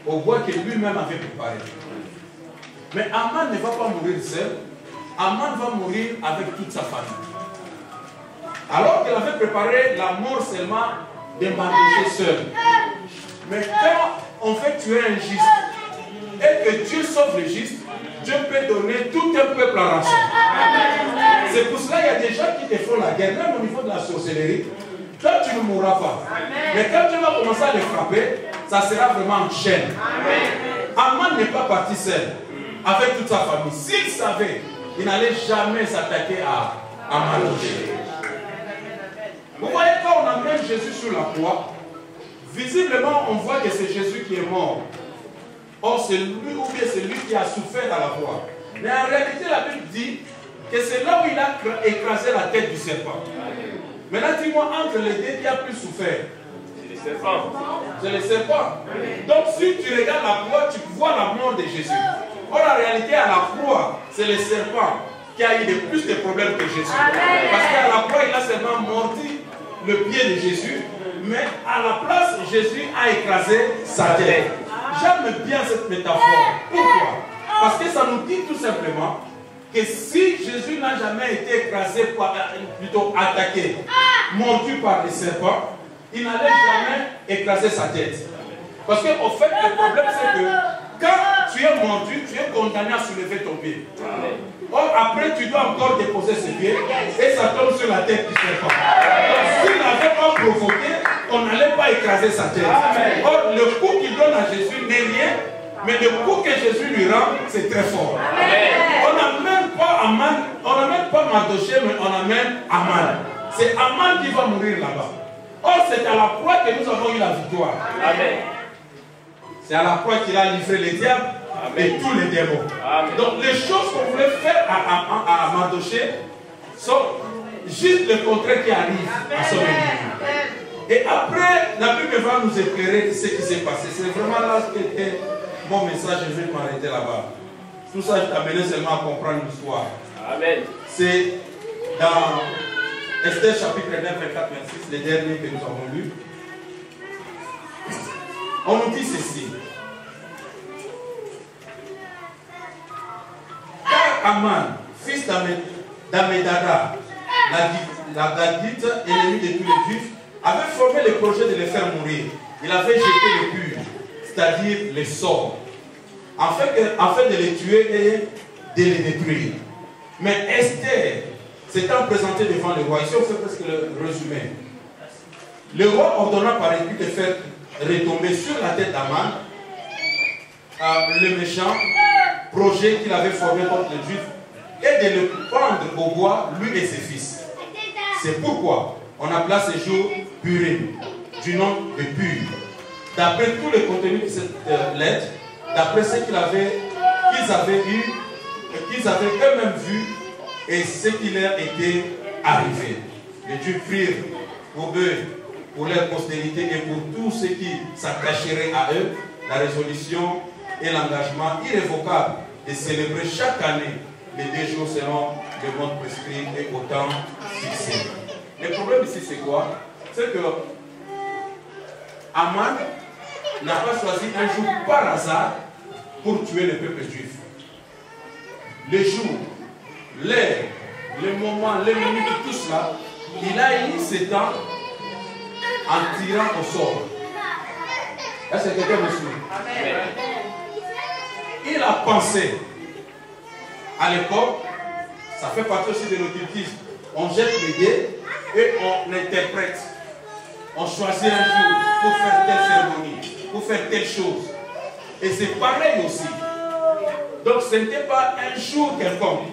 où? Au bois que lui-même avait préparé. Mais Aman ne va pas mourir seul. Aman va mourir avec toute sa famille. Alors qu'il avait préparé la mort seulement de Mardochée seul. Mais quand on fait tuer un juste et que Dieu sauve le juste, Dieu peut donner tout un peuple en rançon. C'est pour cela qu'il y a des gens qui te font la guerre, même au niveau de la sorcellerie. Toi, tu ne mourras pas. Mais quand tu vas commencer à les frapper, ça sera vraiment en chaîne. Aman n'est pas parti seul, avec toute sa famille. S'il savait, il n'allait jamais s'attaquer à Mardochée. Vous voyez, quand on amène Jésus sur la croix, visiblement, on voit que c'est Jésus qui est mort. Or, c'est lui ou bien c'est lui qui a souffert à la croix. Mais en réalité, la Bible dit que c'est là où il a écrasé la tête du serpent. Maintenant, dis-moi, entre les deux, qui a plus souffert? C'est le serpent. C'est le serpent. Donc, si tu regardes la croix, tu vois la mort de Jésus. Or, en réalité, à la croix, c'est le serpent qui a eu plus de problèmes que Jésus. Parce qu'à la croix, il a seulement mordu le pied de Jésus, mais à la place, Jésus a écrasé sa tête. J'aime bien cette métaphore. Pourquoi? Parce que ça nous dit tout simplement que si Jésus n'a jamais été écrasé, plutôt attaqué, mordu par les serpents, il n'allait jamais écraser sa tête. Parce qu'en fait, le problème c'est que quand tu es mordu, tu es condamné à soulever ton pied. Or, après, tu dois encore déposer ce pied et ça tombe sur la tête du serpent. Donc, s'il n'avait pas provoqué, on n'allait pas écraser sa tête. Or, le coup qu'il donne à Jésus n'est rien, mais le coup que Jésus lui rend, c'est très fort. On n'amène pas Aman, on n'amène pas Mardochée, mais on amène Aman. C'est Aman qui va mourir là-bas. Or, c'est à la croix que nous avons eu la victoire. C'est à la croix qu'il a livré les diables et tous les démons. Donc les choses qu'on voulait faire à Mardochée sont juste le contraire qui arrive à son ennemi. Et après, la Bible va nous éclairer ce qui s'est passé. C'est vraiment là que était mon message. Je vais m'arrêter là-bas. Tout ça, je t'amène seulement à comprendre l'histoire. C'est dans Esther chapitre 9, 24, 26, les derniers que nous avons lus. On nous dit ceci. Car Aman, fils d'Ammédatha, la Gagite, ennemi de tous les Juifs, avait formé le projet de les faire mourir. Il avait jeté le pur, c'est-à-dire les sorts, afin de les tuer et de les détruire. Mais Esther s'étant présentée devant le roi, ici on fait presque le résumé. Le roi ordonna par écrit de faire retomber sur la tête d'Aman le méchant projet qu'il avait formé contre les Juifs et de le prendre au bois, lui et ses fils. C'est pourquoi on appela ce jour Purim, du nom de Pur. D'après tout le contenu de cette lettre, d'après ce qu'ils avaient eu, qu'ils avaient eux-mêmes vu et ce qui leur était arrivé. Les Juifs prirent pour eux, pour leur postérité et pour tous ceux qui s'attacheraient à eux, la résolution et l'engagement irrévocable de célébrer chaque année les 2 jours selon le mode prescrit et au temps fixé. Le problème ici c'est quoi? C'est que Aman n'a pas choisi un jour par hasard pour tuer le peuple juif. Les jours, l'heure, les moments, les minutes, tout cela, il a eu ce temps en tirant au sort. Est-ce que quelqu'un me suit? Il a pensé, à l'époque, ça fait partie aussi de l'occultisme. On jette les dés et on interprète. On choisit un jour pour faire telle cérémonie, pour faire telle chose. Et c'est pareil aussi. Donc ce n'était pas un jour quelconque.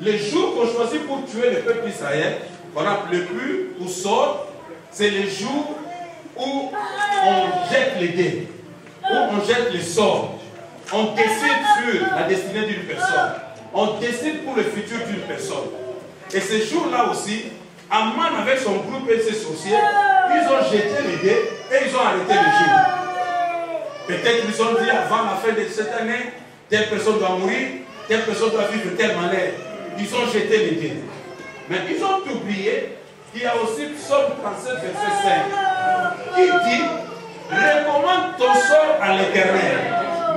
Le jour qu'on choisit pour tuer le peuple d'Israël, qu'on a le plus au sort, c'est le jour où on jette les dés, où on jette les sorts. On décide sur la destinée d'une personne. On décide pour le futur d'une personne. Et ce jour-là aussi, Aman avec son groupe et ses sorciers, ils ont jeté les dés et ils ont arrêté le jour. Peut-être qu'ils ont dit avant la fin de cette année, telle personne doit mourir, telle personne doit vivre de telle manière. Ils ont jeté les dés. Mais ils ont oublié qu'il y a aussi Psaume 37, verset 5, qui dit, recommande ton sort à l'Éternel.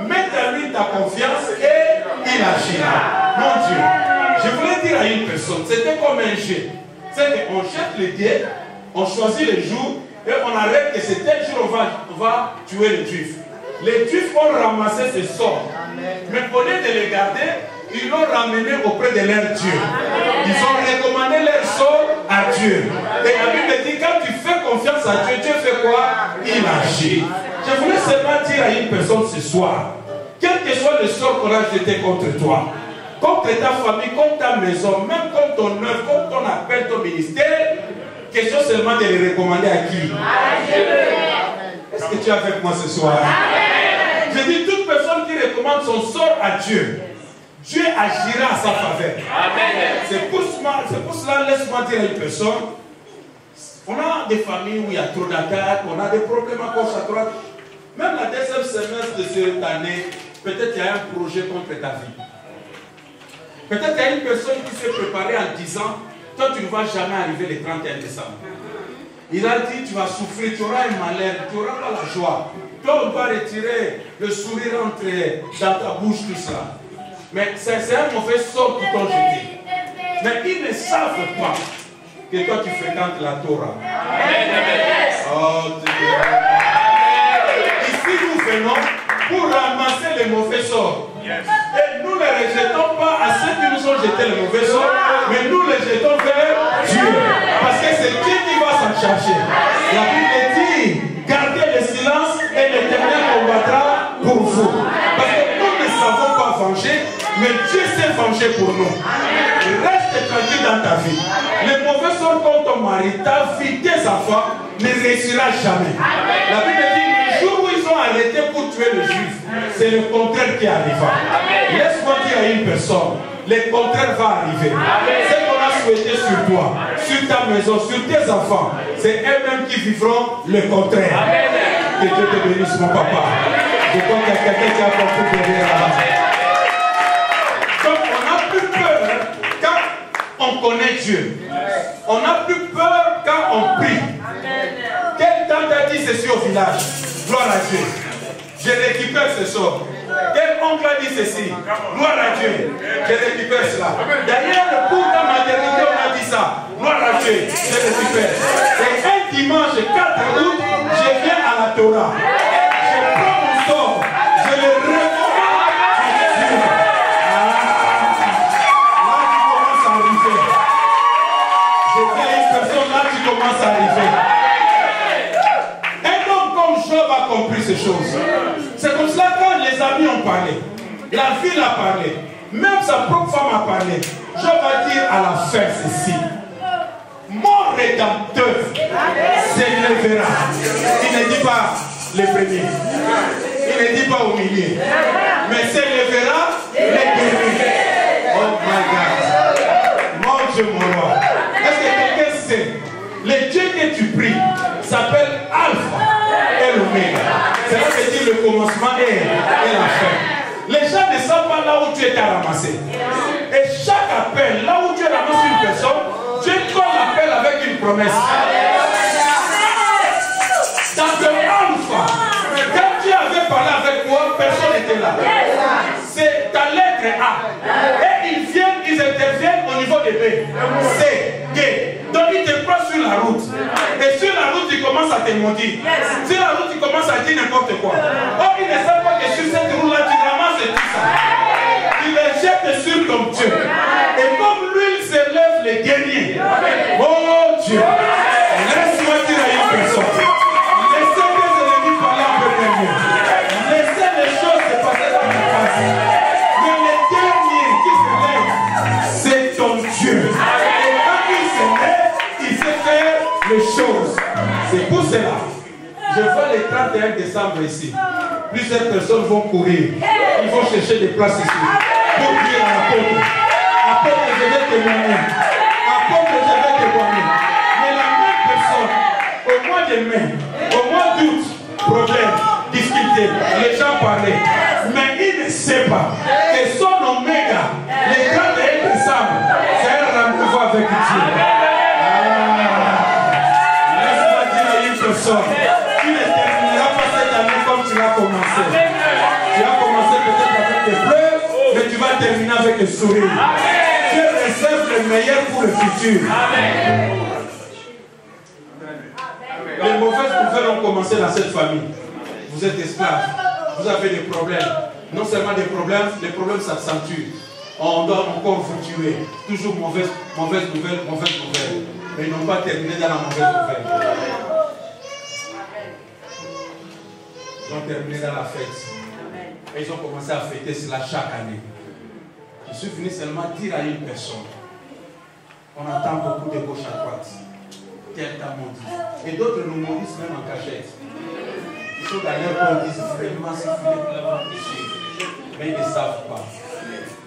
Mets en lui ta confiance et il agira. Mon Dieu, je voulais dire à une personne, c'était comme un jeu. C'est qu'on jette les dés, on choisit les jours et on arrête que c'est tel jour on va tuer les Juifs. Les Juifs ont ramassé ces sorts. Mais au lieu de les garder, ils l'ont ramené auprès de leur Dieu. Ils ont recommandé leur sort à Dieu. Et la Bible dit, quand tu fais confiance à Dieu, Dieu fait quoi? Il agit. Je voulais seulement dire à une personne ce soir, quel que soit le sort qu'on a jeté contre toi, contre ta famille, contre ta maison, même contre ton œuvre, contre ton appel, ton ministère, question seulement de les recommander à qui? Est-ce que tu es avec moi ce soir? Je dis, toute personne qui recommande son sort à Dieu, Dieu agira à sa faveur. C'est pour cela, laisse-moi dire à une personne, on a des familles où il y a trop d'attaques, on a des problèmes à gauche, à droite. Même la deuxième semestre de cette année, peut-être qu'il y a un projet contre ta vie. Peut-être qu'il y a une personne qui s'est préparée en disant, toi tu ne vas jamais arriver le 31 décembre. Il a dit, tu vas souffrir, tu auras un malheur, tu n'auras pas la joie. Toi on va retirer le sourire dans ta bouche, tout ça. Mais c'est un mauvais sort qu'ils t'ont jeté. Mais ils ne savent pas que toi tu fréquentes la Torah. Oh, ici nous venons pour ramasser les mauvais sorts. Et nous ne les rejetons pas à ceux qui nous ont jeté les mauvais sorts, mais nous les jetons vers Dieu. Parce que c'est Dieu qui va s'en charger. La Bible dit, gardez le silence et l'Éternel combattra pour vous. Parce que nous ne savons pas venger, mais Dieu s'est vengé pour nous. Reste tranquille dans ta vie. Les mauvais sorts contre ton mari, ta vie, tes enfants, ne réussira jamais. La Bible dit, le jour où ils ont arrêté pour tuer les Juifs, c'est le contraire qui arriva. Laisse-moi dire à une personne, le contraire va arriver. Ce qu'on a souhaité sur toi, sur ta maison, sur tes enfants, c'est eux-mêmes qui vivront le contraire. Que Dieu te bénisse, mon papa. Je crois qu'il y a quelqu'un qui a compris derrière là. Donc on n'a plus peur quand on connaît Dieu. On n'a plus peur quand on prie. Quel temps t'a dit ceci au village? Gloire à Dieu. Je récupère ce sort. Quel oncle a dit ceci? Gloire à Dieu. Je récupère cela. D'ailleurs, pour ta maternité, on a dit ça. Gloire à Dieu. Je récupère. Et un dimanche 4 août, je viens à la Torah. Je prends mon sort. Je le recommande à Dieu. Là, tu commences à arriver. Je dis à une personne, là, tu commences à arriver. Un homme comme Job a compris ces choses. C'est comme cela quand les amis ont parlé, la ville a parlé, même sa propre femme a parlé. Job va dire à la fin ceci: mon rédempteur s'élèvera. Il ne dit pas les premiers, il ne dit pas au milieu, mais s'élèvera les derniers. Oh my God, mon Dieu, mon roi. Est-ce que quelqu'un sait? Le Dieu que tu pries s'appelle Alpha et l'Oméga. C'est là que dit le commencement et la fin. Les gens ne savent pas là où tu étais ramassé. Et chaque appel, là où tu ramasses une personne, Dieu colle l'appel avec une promesse. Dans le personne n'était là. C'est ta lettre A. Et ils viennent, ils interviennent au niveau de B. C, D. Donc ils te prennent sur la route. Et sur la route, ils commencent à te maudire. Sur la route, ils commencent à dire n'importe quoi. Or, ils ne savent pas que sur cette route-là, tu ramasses tout ça. Tu les jettes sur ton Dieu. Et comme l'huile s'élève les derniers. Oh Dieu. Laisse-moi dire à une personne. Laissez tes ennemis parler en premier lieu. Laissez les choses se passer dans la face. Mais les derniers qui se lèvent, c'est ton Dieu. Et quand il se lève, il sait faire les choses. C'est pour cela. Je vois les 31 décembre ici. Plusieurs personnes vont courir. Ils vont chercher des places ici. Pour dire à l'apôtre. Apôtre, je vais témoigner. Apôtre, je vais témoigner. Mais la même personne, au mois de mai, au mois d'août, problème, difficulté, les gens parlaient. Mais il ne sait pas que son oméga, les 31 décembre, c'est un rendez-vous avec Dieu. Laisse-moi dire à une personne, tu ne termineras pas cette année comme tu l'as commencé. Tu as commencé peut-être avec des pleurs, mais tu vas terminer avec des sourires. Dieu réserve le meilleur pour le futur. Les mauvaises nouvelles ont commencé dans cette famille. Vous êtes esclaves, vous avez des problèmes. Non seulement des problèmes, les problèmes s'accentuent. On doit encore vous tuer. Toujours mauvaise nouvelle. Mais ils n'ont pas terminé dans la mauvaise nouvelle. Ils ont terminé dans la fête. Et ils ont commencé à fêter cela chaque année. Je suis venu seulement dire à une personne. On entend beaucoup de gauche à droite. Quelqu'un maudit. Et d'autres nous maudissent même en cachette. Ils sont d'ailleurs qu'on dise vraiment si vous voulez l'avoir péché. Mais ils ne savent pas.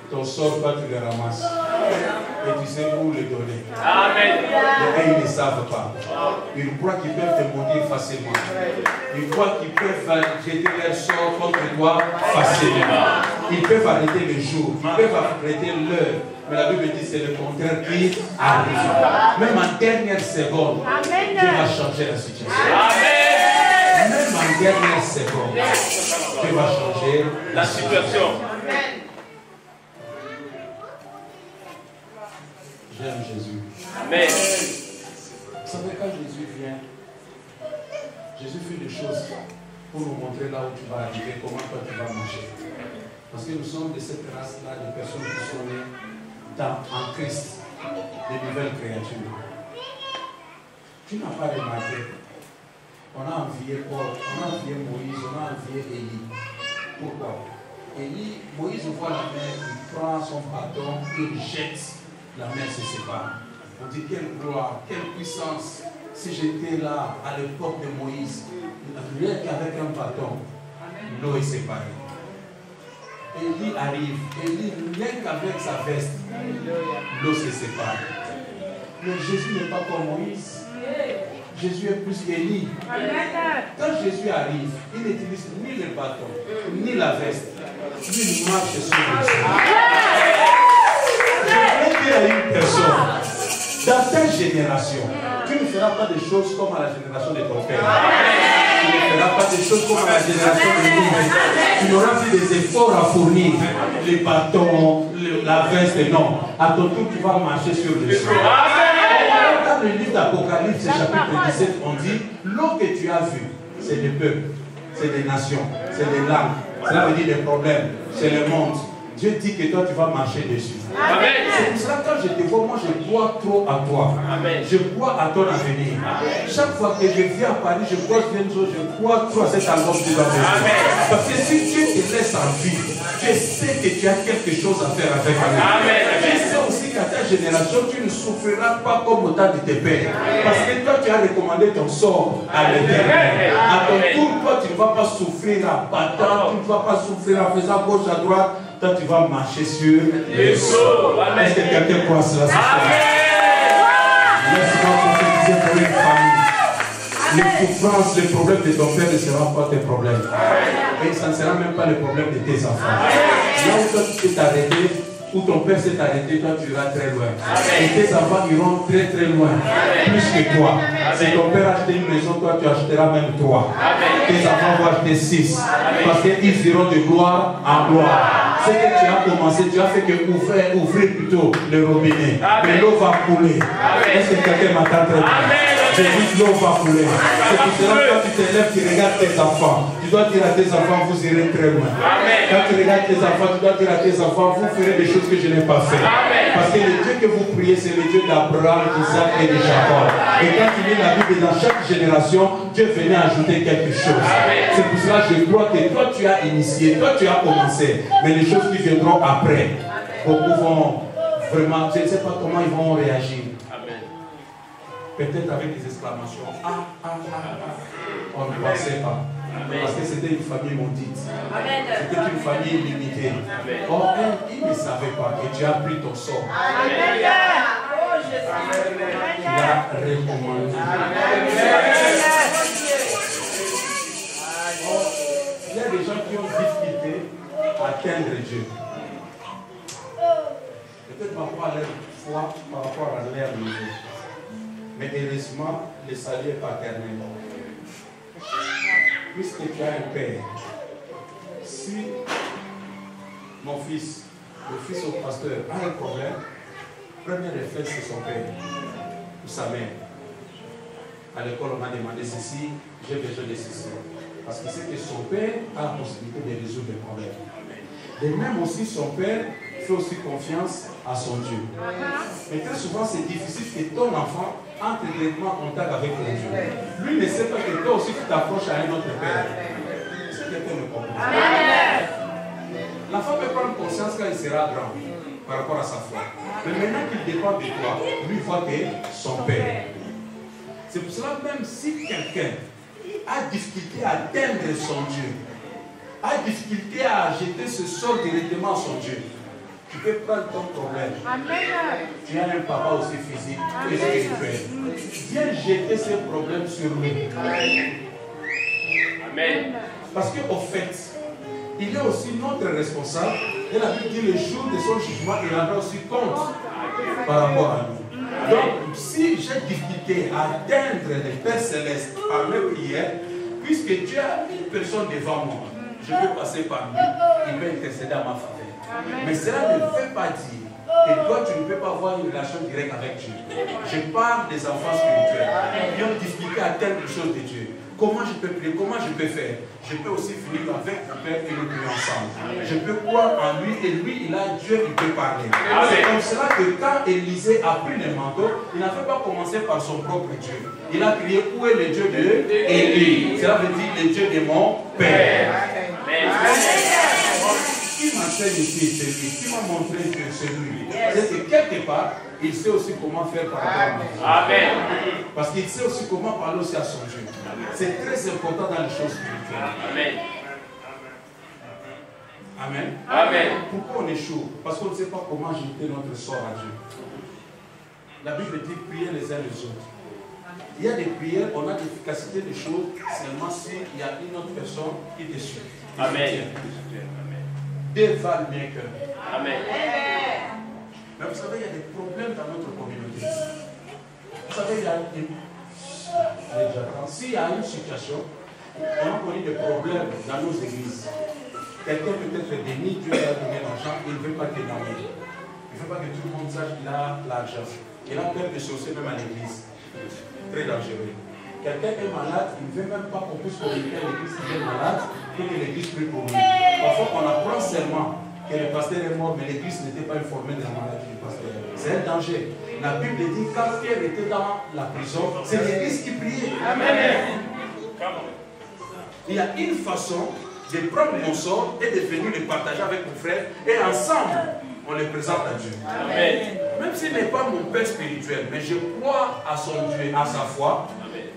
Ton sort, toi tu le ramasses. Et tu sais où le donner. Amen. Mais ils ne savent pas. Ils croient qu'ils peuvent te maudire facilement. Ils croient qu'ils peuvent jeter leur sort contre toi facilement. Ils peuvent arrêter le jour. Ils peuvent arrêter l'heure. Mais la Bible dit que c'est le contraire qui arrive. Même en dernière seconde, Dieu va changer la situation. Amen. Même en dernière seconde, Dieu va changer la situation. J'aime Jésus. Amen. Vous savez, quand Jésus vient, Jésus fait des choses pour nous montrer là où tu vas arriver, comment toi tu vas marcher. Parce que nous sommes de cette race-là, de personnes qui sont nées en Christ, de nouvelles créatures. Tu n'as pas remarqué. On a envié Paul, on a envié Moïse, on a envié Élie. Pourquoi? Élie, Moïse voit la mer, il prend son bâton, il jette, la mer se sépare. On dit quelle gloire, quelle puissance. Si j'étais là à l'époque de Moïse, rien qu'avec un bâton, l'eau est séparée. Élie arrive, Élie, rien qu'avec sa veste, l'eau se sépare. Mais Jésus n'est pas comme Moïse. Jésus est plus qu'Élie. Quand Jésus arrive, il n'utilise ni le bâton, ni la veste. Il marche sur le sol. Je voudrais dire à une personne, dans ta génération, tu ne feras pas des choses comme à la génération de ton père. Tu ne feras pas des choses comme à la génération de nous. Tu n'auras plus des efforts à fournir. Les bâtons, la veste, non. À ton tour, tu vas marcher sur le sol. Dans le livre d'Apocalypse, chapitre 17, on dit, l'eau que tu as vue, c'est des peuples, c'est des nations, c'est des langues. Cela veut dire des problèmes, c'est le monde. Dieu dit que toi, tu vas marcher dessus. C'est pour cela que quand je te vois, moi, je crois trop à toi. Amen. Je crois à ton avenir. Amen. Chaque fois que je viens à Paris, je crois je crois trop à cet album que tu vas faire. Parce que si Dieu te laisse en vie, je sais que tu as quelque chose à faire avec lui. Je sais aussi qu'à ta génération, tu ne souffriras pas comme au temps de tes pères. Parce que toi, tu as recommandé ton sort à l'Éternel. À ton tour, toi, tu ne vas pas souffrir en battant, tu ne vas pas souffrir en faisant gauche à droite. Toi, tu vas marcher sur les eaux. Est-ce que quelqu'un croit cela ce soir? Laisse-moi prophétiser pour une famille. Les souffrances, les problèmes de ton père ne seront pas tes problèmes. Et ça ne sera même pas le problème de tes enfants. Là où toi tu peux t'arrêter, où ton père s'est arrêté, toi tu iras très loin. Amen. Et tes enfants iront très très loin, plus que toi. Amen. Si ton père a acheté une maison, toi tu achèteras même 3. Amen. Tes enfants vont acheter 6. Amen. Parce qu'ils iront de gloire en gloire. Ce que tu as commencé, tu as fait que ouvrir plutôt le robinet. Amen. Mais l'eau va couler. Est-ce que quelqu'un m'entend très bien? J'ai dit l'eau va couler. C'est pour cela que quand tu te lèves, tu regardes tes enfants. Tu dois dire à tes enfants, vous irez très loin. Amen. Quand tu regardes tes enfants, tu dois dire à tes enfants, vous ferez des choses que je n'ai pas fait. Amen. Parce que le Dieu que vous priez, c'est le Dieu d'Abraham, d'Isaac et de Jacob. Et quand tu lis la Bible, dans chaque génération, Dieu venait ajouter quelque chose. C'est pour cela que je crois que toi tu as initié, toi tu as commencé. Mais les choses qui viendront après, beaucoup vont vraiment, je ne sais pas comment ils vont réagir. Peut-être avec des exclamations. On ne pensait pas. Amen. Parce que c'était une famille maudite. C'était une famille limitée. Or, il ne savait pas que tu as pris ton sort. Amen. Tu l'as recommandé. Il y a des gens qui ont difficulté à atteindre Dieu. Peut-être par rapport à leur foi, par rapport à leur niveau. Mais heureusement, le salut est paternel. Puisque tu as un père, si mon fils, le fils au pasteur, a un problème, premier réflexe c'est son père ou sa mère. À l'école, on m'a demandé ceci, j'ai besoin de ceci. Parce qu'il sait que son père a la possibilité de résoudre les problèmes. Et même aussi son père fait aussi confiance à son Dieu. Mais très souvent, c'est difficile que ton enfant entre directement en contact avec ton Dieu. Lui ne sait pas que toi aussi tu t'approches à un autre père. Est-ce que quelqu'un me comprend? L'enfant peut prendre conscience quand il sera grand par rapport à sa foi. Mais maintenant qu'il dépend de toi, lui voit que son père. C'est pour cela même si quelqu'un a difficulté à atteindre son Dieu, a difficulté à jeter ce sort directement à son Dieu, tu peux prendre ton problème. Amen. Tu as un papa aussi physique et spirituel. Viens jeter ces problèmes sur lui. Amen. Parce qu'au fait, il est aussi notre responsable. Et la Bible dit le jour de son jugement, il rendra aussi compte par rapport à nous. Donc, si j'ai difficulté à atteindre le Père Céleste par mes prières, puisque Dieu a une personne devant moi, je peux passer par lui, il peut intercéder à ma faveur. Mais cela ne veut pas dire que toi tu ne peux pas avoir une relation directe avec Dieu. Je parle des enfants spirituels qui ont difficulté à atteindre les choses de Dieu. Comment je peux prier? Comment je peux faire? Je peux aussi finir avec mon Père et nous prier ensemble. Je peux croire en lui et lui, il a Dieu, il peut parler. C'est comme cela que quand Élisée a pris le manteau, il n'avait pas commencé par son propre Dieu. Il a crié, où est le Dieu de Élie? Cela veut dire le Dieu de mon Père. Qui m'enseigne ici, c'est lui. Qui m'a montré que c'est lui. C'est que quelque part, il sait aussi comment faire par rapport à nous. Amen. Parce qu'il sait aussi comment parler aussi à son Dieu. C'est très important dans les choses spirituelles. Amen. Amen. Amen. Pourquoi on échoue? Parce qu'on ne sait pas comment jeter notre sort à Dieu. La Bible dit prier les uns les autres. Il y a des prières, on a l'efficacité des choses seulement s'il y a une autre personne qui te suit. Amen. Dieu valent mieux que nous. Amen. Mais vous savez, il y a des problèmes dans notre communauté. Vous savez, il y a s'il y a une situation, on a connu des problèmes dans nos églises. Quelqu'un peut-être béni, Dieu a donné l'argent, il ne veut pas témoigner. Il ne veut pas que tout le monde sache qu'il a l'argent. Il a peur de saucer même à l'église. Très dangereux. Quelqu'un est malade, il ne veut même pas qu'on puisse communiquer à l'église qu'il est malade, pour que l'église prie pour lui. Parfois, on apprend seulement que le pasteur est mort, mais l'église n'était pas informée de la maladie du pasteur. C'est un danger. La Bible dit que quand Pierre était dans la prison, c'est l'église qui priait. Amen. Il y a une façon de prendre mon sort et de venir le partager avec mon frère, et ensemble, on le présente à Dieu. Amen. Même s'il n'est pas mon père spirituel, mais je crois à son Dieu, à sa foi.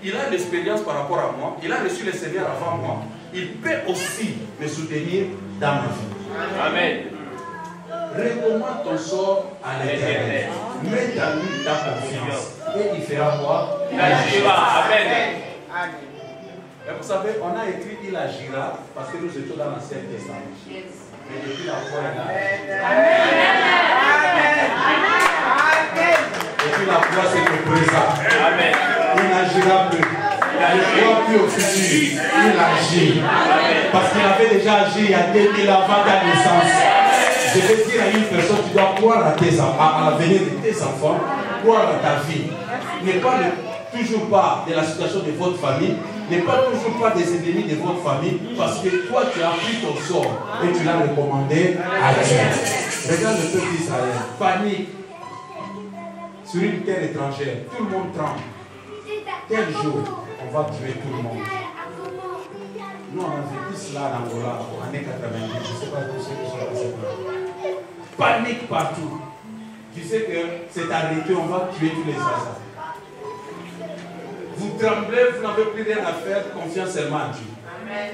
Il a l'expérience par rapport à moi. Il a reçu le Seigneur avant moi. Il peut aussi me soutenir dans ma vie. Amen. Recommande ton sort à l'Éternel. Mets en lui ta confiance. Et il fera quoi? Il agira. Amen. Et vous savez, on a écrit il agira parce que nous étions dans l'Ancien Testament. Mais depuis la foi, il a agi. Depuis la foi, c'est le présent. Amen. Il n'agira plus. Il ne croit plus au futur. Il agit. Parce qu'il avait déjà agi il y a 2000 ans avant ta naissance. Je vais dire à une personne, tu dois croire à tes enfants, à l'avenir de tes enfants, croire à ta vie. Ne parle toujours pas de la situation de votre famille, ne parle toujours pas des ennemis de votre famille, parce que toi tu as pris ton sort et tu l'as recommandé à Dieu. Regarde le peuple d'Israël, panique sur une terre étrangère, tout le monde tremble. Quel jour on va tuer tout le monde? Nous on a vécu cela en Angola en années 90, je ne sais pas tous ceux qui sont passés par là. Panique partout. Tu sais que c'est arrêté, on va tuer tous les assassins. Vous tremblez, vous n'avez plus rien à faire, confiance seulement à Dieu. Amen.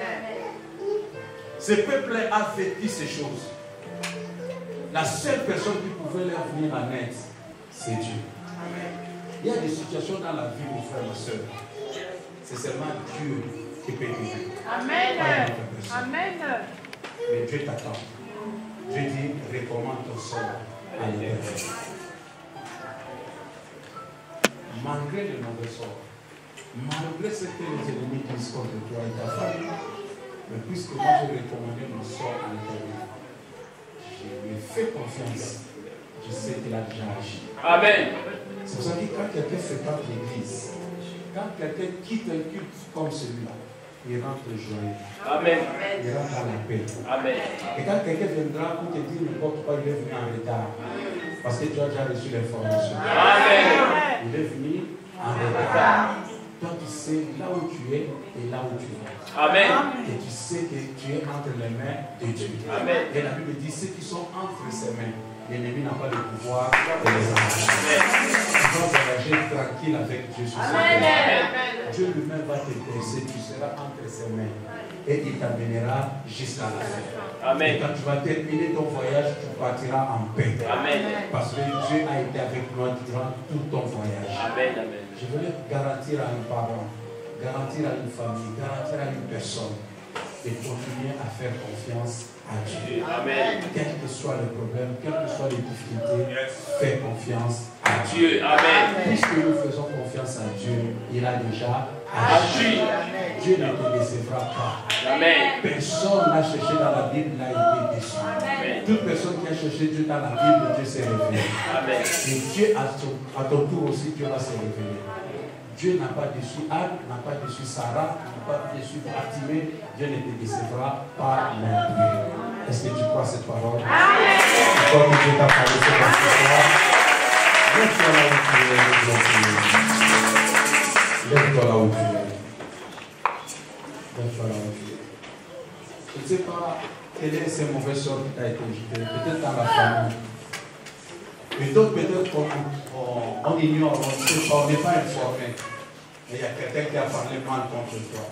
Ce peuple a vécu ces choses. La seule personne qui pouvait leur venir en aide, c'est Dieu. Amen. Il y a des situations dans la vie, mon frère, ma soeur. C'est seulement Dieu qui peut aider. Amen. Amen. Mais Dieu t'attend. Dieu dit, recommande ton sort à l'Éternel. Malgré le mauvais sort, malgré ce que les ennemis disent contre toi et ta famille, mais puisque moi j'ai recommandé mon sort à l'Éternel, je lui fais confiance. Je sais qu'il a déjà agi. Amen. C'est pour ça que quand quelqu'un fréquente l'église, quand quelqu'un quitte un culte comme celui-là, il rentre joyeux. Amen. Il rentre dans la paix. Amen. Et quand quelqu'un viendra pour te dire n'importe quoi, il est venu en retard. Parce que tu as déjà reçu l'information. Amen. Il est venu en retard. Toi, tu sais là où tu es et là où tu vas. Amen. Et tu sais que tu es entre les mains de Dieu. Amen. Et la Bible dit ceux qui sont entre ses mains, l'ennemi n'a pas le pouvoir de les empêcher. Tu dois voyager tranquille avec Dieu sur cette terre. Dieu lui-même va te blesser, tu seras entre ses mains. Et il t'amènera jusqu'à la fin. Amen. Et quand tu vas terminer ton voyage, tu partiras en paix. Amen. Parce que Dieu a été avec toi durant tout ton voyage. Amen. Amen. Je voulais garantir à un parent, garantir à une famille, garantir à une personne de continuer à faire confiance à Dieu. Amen. Quel que soit le problème, quelles que soient les difficultés, fais confiance à Dieu. Amen. Puisque nous faisons confiance à Dieu, il a déjà agi. Dieu ne te décevra pas. Amen. Personne n'a cherché dans la Bible, n'a été déçu. Amen. Toute personne qui a cherché Dieu dans la Bible, Dieu s'est révélé. Amen. Et Dieu, à ton tour aussi, Dieu va se révéler. Dieu n'a pas déçu Anne, n'a pas déçu Sarah, n'a pas déçu Bartimée. Dieu ne te décevra pas non plus. Est-ce que tu crois cette parole? Amen. Tu crois que Dieu t'a parlé cette histoire? Lève-toi là où tu es. Lève-toi là où tu es. Lève-toi là où tu es. Je ne sais pas quel est ce mauvais sort qui t'a été jeté. Peut-être dans la famille. Et d'autres, peut-être on ignore, on n'est pas informé. Mais il y a quelqu'un qui a parlé mal contre toi.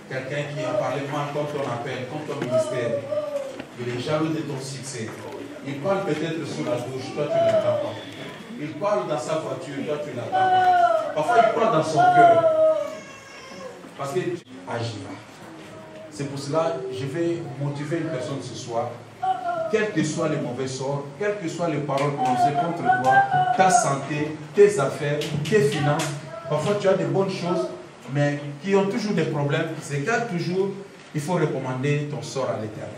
Quelqu'un qui a parlé mal contre ton appel, contre ton ministère. Il est jaloux de ton succès. Il parle peut-être sous la douche, toi tu ne l'entends pas. Il parle dans sa voiture, toi tu ne l'entends pas. Parfois il parle dans son cœur. Parce que Dieu agira. C'est pour cela que je vais motiver une personne ce soir. Quels que soient les mauvais sorts, quelles que soient les paroles prononcées contre toi, ta santé, tes affaires, tes finances, parfois tu as des bonnes choses, mais qui ont toujours des problèmes. C'est que toujours, il faut recommander ton sort à l'Éternel.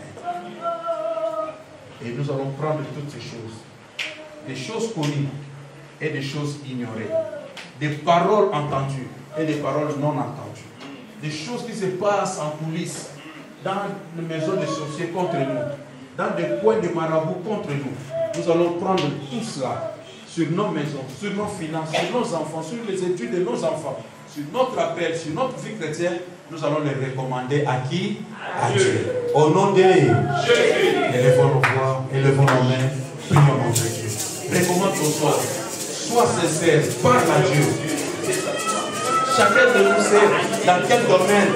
Et nous allons prendre toutes ces choses. Des choses connues et des choses ignorées. Des paroles entendues et des paroles non entendues. Des choses qui se passent en coulisses, dans les maisons des sorciers contre nous, dans des coins de marabouts contre nous. Nous allons prendre tout cela sur nos maisons, sur nos finances, sur nos enfants, sur les études de nos enfants, sur notre appel, sur notre vie chrétienne. Nous allons les recommander à qui? À Dieu. Au nom de Jésus. Élevons nos voix, élevons nos mains, prions notre Dieu. Recommande ton sort. Sois sincère, parle à Dieu. Chacun de nous sait dans quel domaine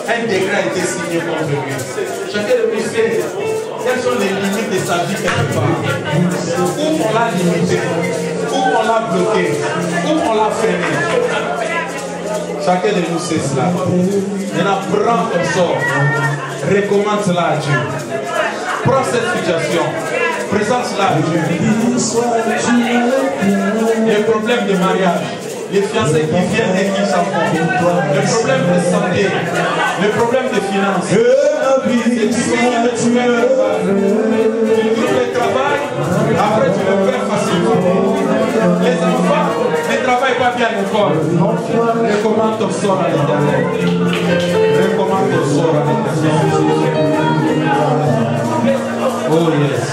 un décret a été signé contre lui. Chacun de nous sait quelles sont les limites de sa vie quelque part. Où on l'a limité, où on l'a bloqué, où on l'a freiné. Chacun de nous sait cela. Maintenant, prends ton sort. Recommande cela à Dieu. Prends cette situation. Présente-la. Les problèmes de mariage, les fiancés qui viennent et qui s'en vont, les problèmes de santé, les problèmes de finances. Tu trouves le travail, après tu le perds facilement. Les enfants ne travaillent pas bien à l'école. Recommande ton sort à l'Éternel. Recommande ton sort à l'Éternel. Oh yes.